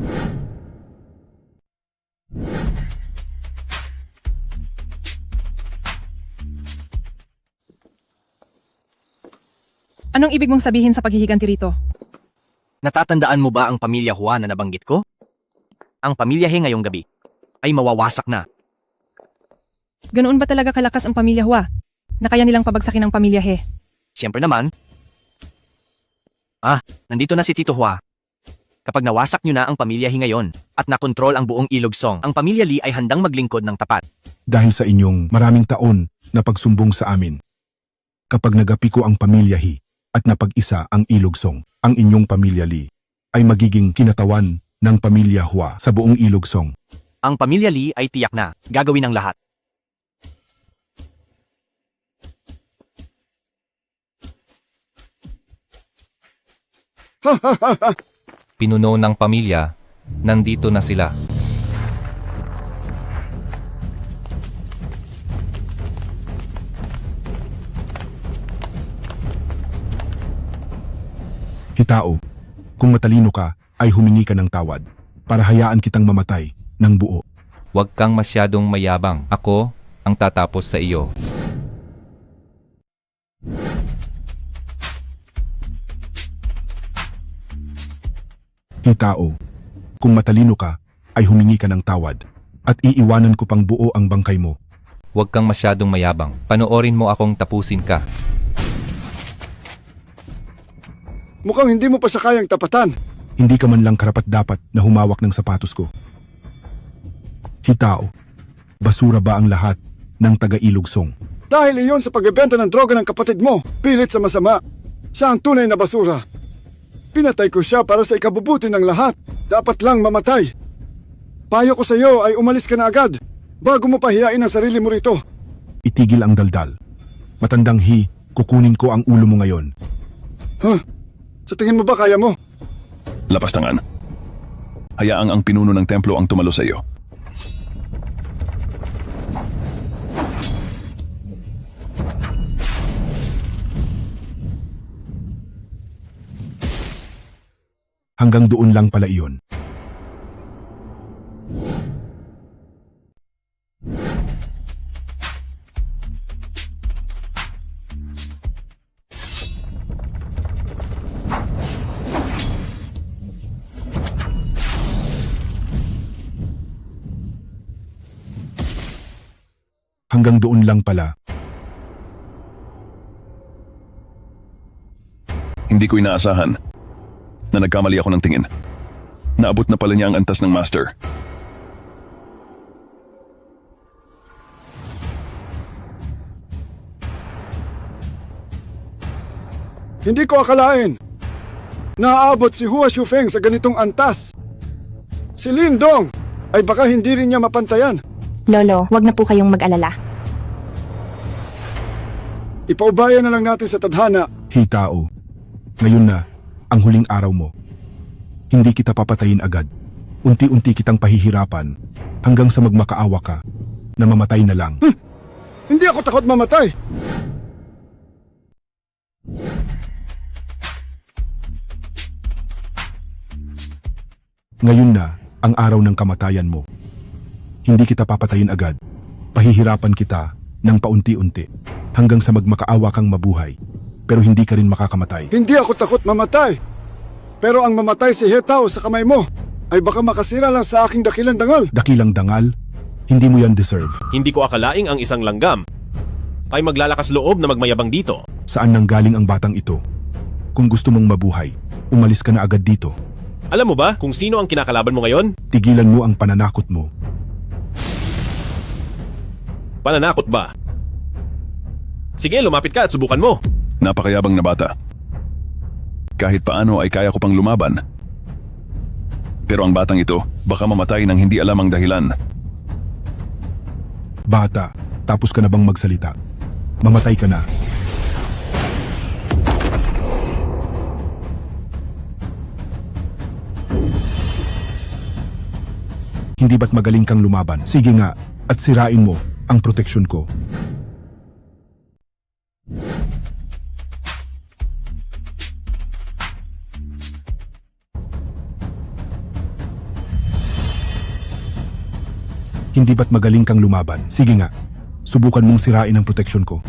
Anong ibig mong sabihin sa paghihiganti rito? Natatandaan mo ba ang pamilya Juan na nabanggit ko? Ang pamilya He ngayong gabi ay mawawasak na. Ganoon ba talaga kalakas ang pamilya Hua na kaya nilang pabagsakin ang pamilya He? Siyempre naman. Nandito na si Tito Hua. Kapag nawasak nyo na ang pamilya He ngayon at nakontrol ang buong Ilogsong, ang pamilya Lee ay handang maglingkod ng tapat. Dahil sa inyong maraming taon na pagsumbong sa amin. Kapag nagapi ko ang pamilya He at napag-isa ang Ilogsong, ang inyong pamilya Lee ay magiging kinatawan ng pamilya Hua sa buong Ilogsong. Ang pamilya Lee ay tiyak na gagawin ang lahat. Pinuno ng pamilya, nandito na sila. Hitao, kung matalino ka, ay humingi ka ng tawad para hayaan kitang mamatay ng buo. Huwag kang masyadong mayabang. Ako ang tatapos sa iyo. Hitao, kung matalino ka, ay humingi ka ng tawad at iiwanan ko pang buo ang bangkay mo. Huwag kang masyadong mayabang. Panoorin mo akong tapusin ka. Mukhang hindi mo pa siya kayang tapatan. Hindi ka man lang karapat-dapat na humawak ng sapatos ko. Hitao, basura ba ang lahat ng taga-Ilogsong? Dahil iyon sa pagbebenta ng droga ng kapatid mo, pilit sa masama. Siya ang tunay na basura. Pinatay ko siya para sa ikabubuti ng lahat. Dapat lang mamatay. Payo ko sa iyo ay umalis ka na agad bago mo pahiyain ang sarili mo rito. Itigil ang daldal. Matandang He, kukunin ko ang ulo mo ngayon. Sa tingin mo ba kaya mo? Lapastangan. Hayaang ang pinuno ng templo ang tumalo sa iyo. Hanggang doon lang pala iyon. Hanggang doon lang pala. Hindi ko inaasahan na nagkamali ako ng tingin. Naabot na pala niya ang antas ng master. Hindi ko akalain na aabot si Hua Shufeng sa ganitong antas. Si Lindong ay baka hindi rin niya mapantayan. Lolo, wag na po kayong mag-alala. Ipaubaya na lang natin sa tadhana. Hey tao, ngayon na ang huling araw mo. Hindi kita papatayin agad. Unti-unti kitang pahihirapan hanggang sa magmakaawa ka na mamatay na lang. Hindi ako takot mamatay. Ngayon na ang araw ng kamatayan mo. Hindi kita papatayin agad. Pahihirapan kita ng paunti-unti hanggang sa magmakaawa kang mabuhay. Pero hindi ka rin makakamatay. Hindi ako takot mamatay. Pero ang mamatay si Hetao sa kamay mo ay baka makasira lang sa aking dakilang dangal. Dakilang dangal, hindi mo yan deserve. Hindi ko akalaing ang isang langgam ay maglalakas loob na magmayabang dito. Saan nanggaling ang batang ito? Kung gusto mong mabuhay, umalis ka na agad dito. Alam mo ba kung sino ang kinakalaban mo ngayon? Tigilan mo ang pananakot mo. Pananakot ba? Sige, lumapit ka at subukan mo. Napakayabang na bata. Kahit paano ay kaya ko pang lumaban. Pero ang batang ito, baka mamatay nang hindi alam ang dahilan. Bata, tapos ka na bang magsalita? Mamatay ka na. Hindi ba't magaling kang lumaban? Sige nga, at sirain mo ang proteksyon ko. Hindi ba't magaling kang lumaban? Sige nga, subukan mong sirain ang proteksyon ko.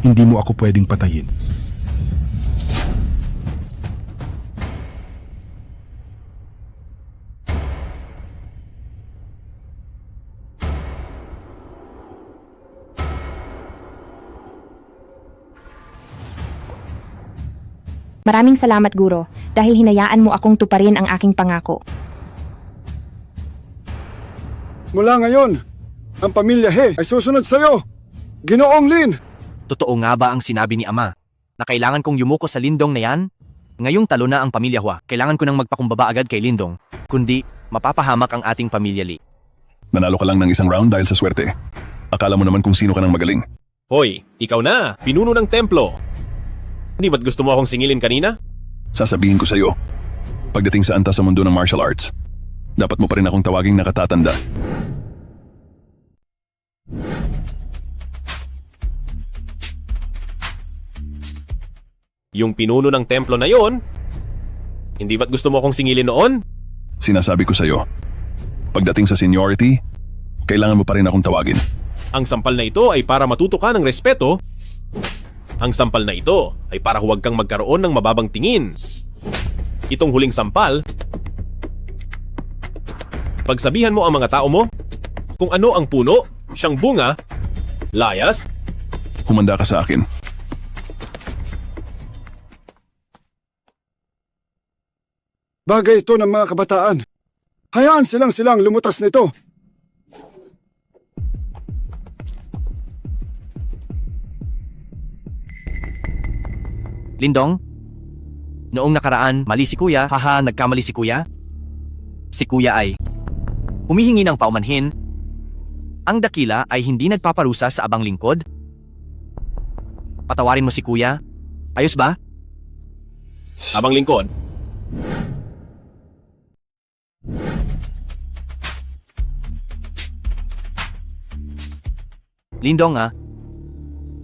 Hindi mo ako pwedeng patayin. Maraming salamat, Guro, dahil hinayaan mo akong tuparin ang aking pangako. Mula ngayon, ang pamilya He ay susunod sa'yo. Ginoong Lin! Totoo nga ba ang sinabi ni Ama na kailangan kong yumuko sa Lindong na yan? Ngayong talo na ang pamilya Hua, kailangan ko nang magpakumbaba agad kay Lindong. Kundi, mapapahamak ang ating pamilya Li. Nanalo ka lang ng isang round dahil sa swerte. Akala mo naman kung sino ka nang magaling. Hoy, ikaw na, pinuno ng templo. Hindi ba't gusto mo akong singilin kanina? Sasabihin ko sa iyo, pagdating sa antas sa mundo ng martial arts, dapat mo pa rin akong tawaging nakatatanda. Yung pinuno ng templo na yon, hindi ba't gusto mo akong singilin noon? Sinasabi ko sa iyo, pagdating sa seniority, kailangan mo pa rin akong tawagin. Ang sampal na ito ay para matuto ka ng respeto. Ang sampal na ito ay para huwag kang magkaroon ng mababang tingin. Itong huling sampal, pagsabihan mo ang mga tao mo kung ano ang puno, siyang bunga, layas. Humanda ka sa akin. Bagay ito ng mga kabataan. Hayaan silang lumutas nito. Lindong? Noong nakaraan, mali si Kuya. Haha, nagkamali si Kuya. Si Kuya ay humihingi ng paumanhin. Ang dakila ay hindi nagpaparusa sa abang lingkod. Patawarin mo si Kuya. Ayos ba? Abang lingkod? Lindong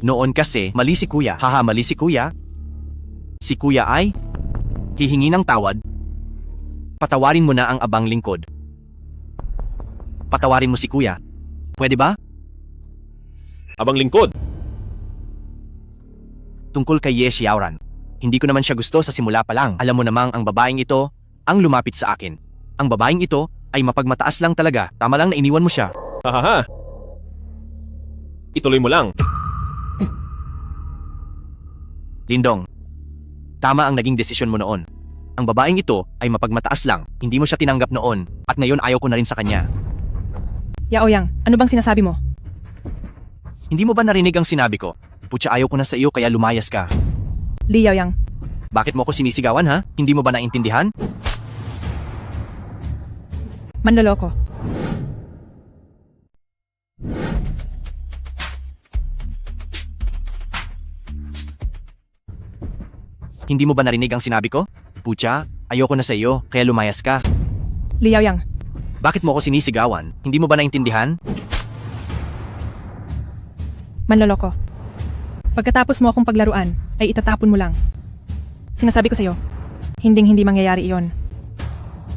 noon kasi mali si Kuya. Haha, mali si Kuya. Si Kuya ay hihingi ng tawad. Patawarin mo na ang abang lingkod. Patawarin mo si Kuya. Pwede ba? Abang lingkod? Tungkol kay Ye Xiaoran. Hindi ko naman siya gusto sa simula pa lang. Alam mo namang ang babaeng ito ang lumapit sa akin. Ang babaeng ito ay mapagmataas lang talaga. Tama lang na iniwan mo siya. Hahaha. Ituloy mo lang. Lindong, tama ang naging desisyon mo noon. Ang babaeng ito ay mapagmataas lang. Hindi mo siya tinanggap noon at ngayon ayaw ko na rin sa kanya. Yao Yang, ano bang sinasabi mo? Hindi mo ba narinig ang sinabi ko? Putya, ayaw ko na sa iyo kaya lumayas ka. Li Yao Yang, Bakit mo ako sinisigawan ha? Hindi mo ba naintindihan? Manloloko. Hindi mo ba narinig ang sinabi ko? Pucha, ayoko na sa iyo, kaya lumayas ka. Li Yaoyang, Bakit mo ako sinisigawan? Hindi mo ba naintindihan? manloloko. Pagkatapos mo akong paglaruan, ay itatapon mo lang. Sinasabi ko sa'yo, hindi mangyayari iyon.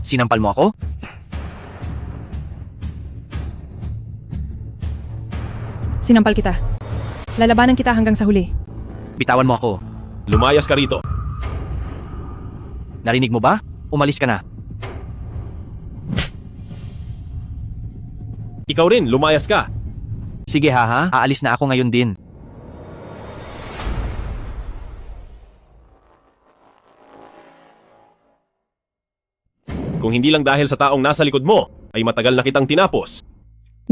Sinampal mo ako? Sinampal kita. Lalabanan kita hanggang sa huli. Bitawan mo ako. Lumayas ka rito. Narinig mo ba? Umalis ka na. Ikaw rin, lumayas ka. Sige haha, aalis na ako ngayon din. Kung hindi lang dahil sa taong nasa likod mo, ay matagal na kitang tinapos.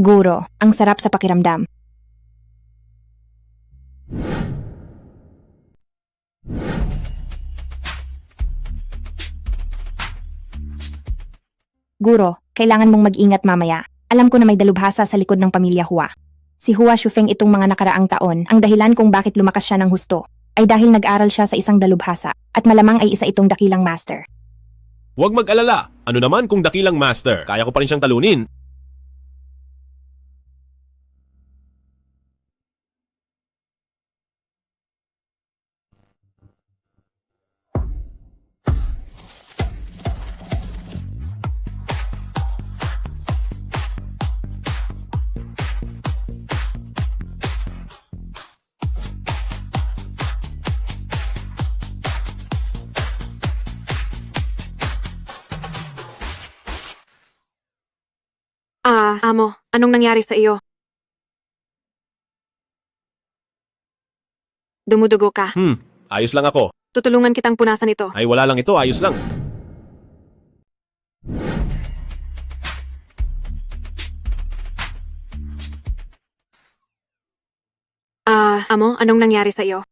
Guro, ang sarap sa pakiramdam. Guro, kailangan mong mag-ingat mamaya. Alam ko na may dalubhasa sa likod ng pamilya Hua. Si Hua Shufeng itong mga nakaraang taon, ang dahilan kung bakit lumakas siya ng husto, ay dahil nag-aral siya sa isang dalubhasa, at malamang ay isa itong dakilang master. Huwag mag-alala. Ano naman kung dakilang master? Kaya ko pa rin siyang talunin. Amo, anong nangyari sa iyo? Dumudugo ka. Ayos lang ako. Tutulungan kitang punasan ito. Ay wala lang ito, ayos lang. Amo, anong nangyari sa iyo?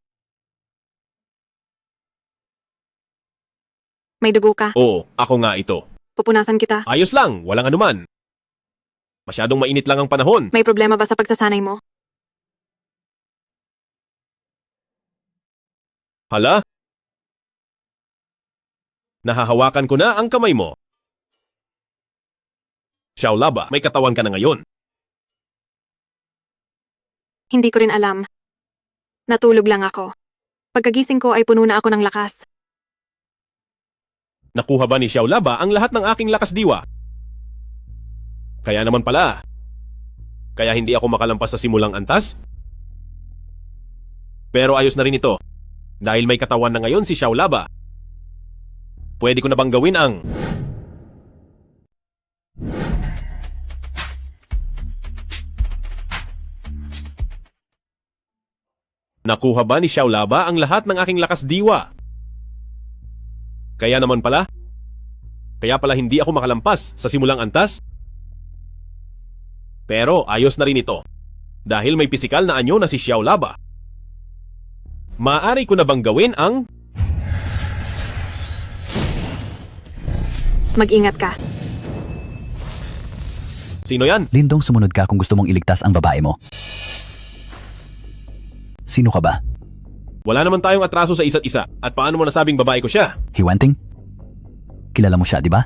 May dugo ka. Oo, ako nga ito. Pupunasan kita. Ayos lang, walang anuman. Masyadong mainit lang ang panahon. May problema ba sa pagsasanay mo? Hala? Nahahawakan ko na ang kamay mo. Xiaolaba, may katawan ka na ngayon. Hindi ko rin alam. Natulog lang ako. Pagkagising ko ay puno na ako ng lakas. Nakuha ba ni Xiaolaba ang lahat ng aking lakas diwa? Kaya naman pala. Kaya hindi ako makalampas sa simulang antas? Pero ayos na rin ito. Dahil may katawan na ngayon si Xiaolaba. Pwede ko na bang gawin ang... Nakuha ba ni Xiaolaba ang lahat ng aking lakas diwa? Kaya naman pala? Kaya pala hindi ako makalampas sa simulang antas? Pero ayos na rin ito. Dahil may pisikal na anyo na si Xiaolaba. Maaari ko na bang gawin ang... Mag-ingat ka. Sino yan? Lindong, sumunod ka kung gusto mong iligtas ang babae mo. Sino ka ba? Wala naman tayong atraso sa isa't isa. At paano mo nasabing babae ko siya? Hiwanting? Kilala mo siya, di ba?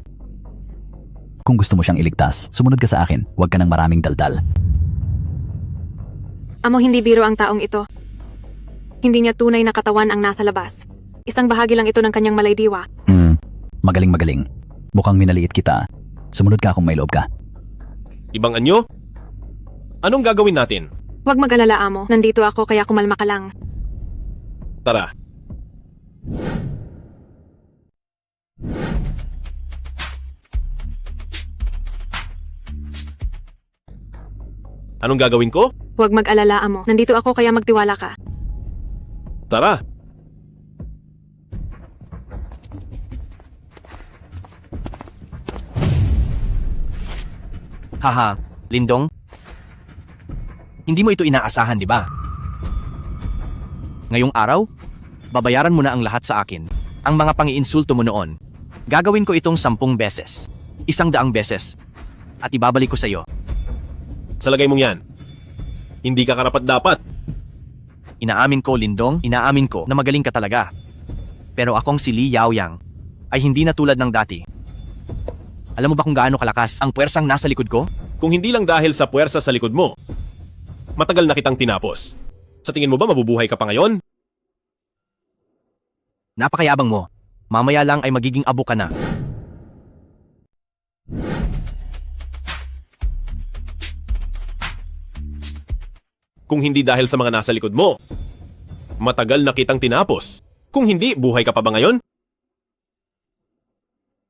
Kung gusto mo siyang iligtas, sumunod ka sa akin. Huwag ka ng maraming daldal. Amo, hindi biro ang taong ito. Hindi niya tunay na katawan ang nasa labas. Isang bahagi lang ito ng kanyang malaydiwa. Magaling. Mukhang minaliit kita. Sumunod ka kung may loob ka. Ibang anyo? Anong gagawin natin? Huwag mag-alala, Amo. Nandito ako kaya kumalma ka lang. Tara. Anong gagawin ko? Huwag mag-alala, Amo. Nandito ako kaya magtiwala ka. Tara. Haha, Lindong. Hindi mo ito inaasahan, di ba? Ngayong araw, babayaran mo na ang lahat sa akin. ang mga pangiinsulto mo noon. Gagawin ko itong 10 beses. 100 beses. At ibabalik ko sa iyo. Sa lagay mong yan, hindi ka karapat-dapat. Inaamin ko, Lindong, inaamin ko na magaling ka talaga. Pero akong si Li Yaoyang ay hindi na tulad ng dati. Alam mo ba kung gaano kalakas ang puwersang nasa likod ko? Kung hindi lang dahil sa puwersa sa likod mo, matagal na kitang tinapos. Sa tingin mo ba mabubuhay ka pa ngayon? Napakayabang mo. Mamaya lang ay magiging abo ka na. Kung hindi dahil sa mga nasa likod mo, matagal na kitang tinapos. Kung hindi, buhay ka pa ba ngayon?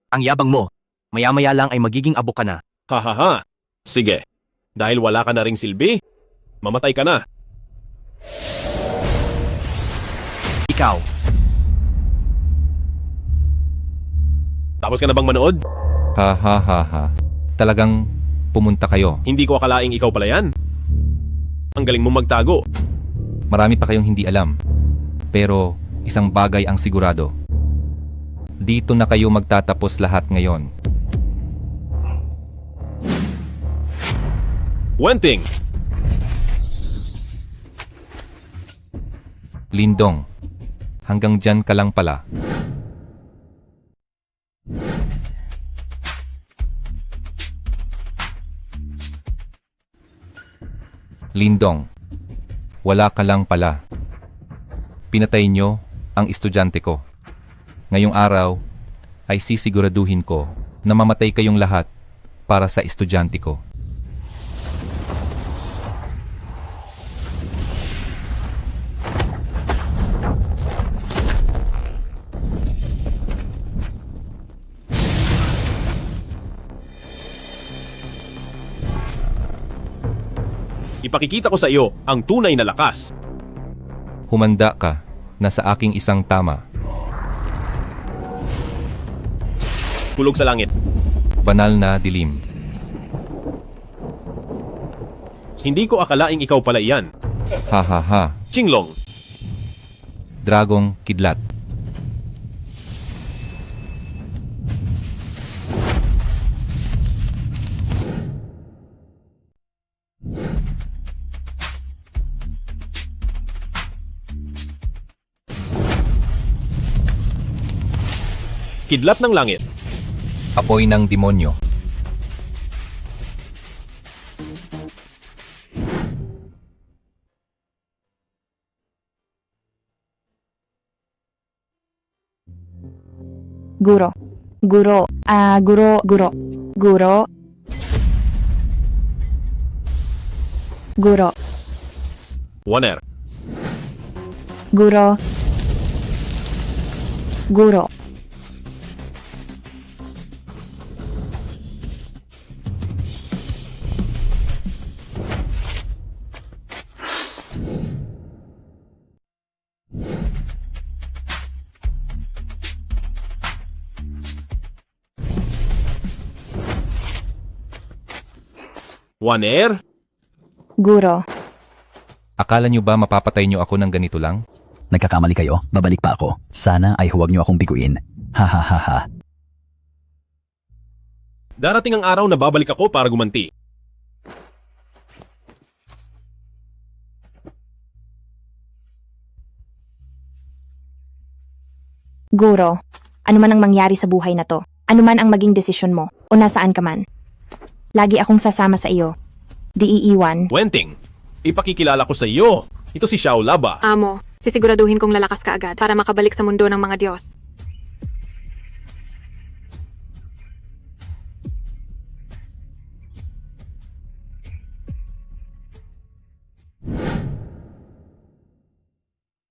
Ang yabang mo. Maya-maya lang ay magiging abo ka na. Hahaha. Sige. Dahil wala ka na ring silbi, mamatay ka na. Ikaw. Tapos ka na bang manood? Ha ha ha ha. Talagang pumunta kayo. Hindi ko akalaing ikaw pala yan. Ang galing mong magtago. Marami pa kayong hindi alam. Pero isang bagay ang sigurado. Dito na kayo magtatapos lahat ngayon. Wenting! Lindong, hanggang dyan ka lang pala. Lindong, wala ka lang pala. Pinatay nyo ang estudyante ko. Ngayong araw ay sisiguraduhin ko na mamatay kayong lahat para sa estudyante ko. Ipakikita ko sa iyo ang tunay na lakas. Humanda ka na sa aking isang tama. Kulog sa langit. Banal na dilim. Hindi ko akalaing ikaw pala iyan. Ha ha ha. Qinglong. Dragong kidlat. Kidlat ng langit. Apoy ng demonyo. Guro. Guro. Guro. Guro. Guro. Waner. Guro. Guro. Waner? Guro. Akala nyo ba mapapatay nyo ako ng ganito lang? Nagkakamali kayo, babalik pa ako. Sana ay huwag niyo akong biguin. Ha ha ha ha. Darating ang araw na babalik ako para gumanti. Guro. Ano man ang mangyari sa buhay na to, ano man ang maging desisyon mo, o nasaan ka man. Lagi akong sasama sa iyo. Di iiwan. Wenting, ipakikilala ko sa iyo. Ito si Xiao Laba. Amo, sisiguraduhin kong lalakas ka agad para makabalik sa mundo ng mga Diyos.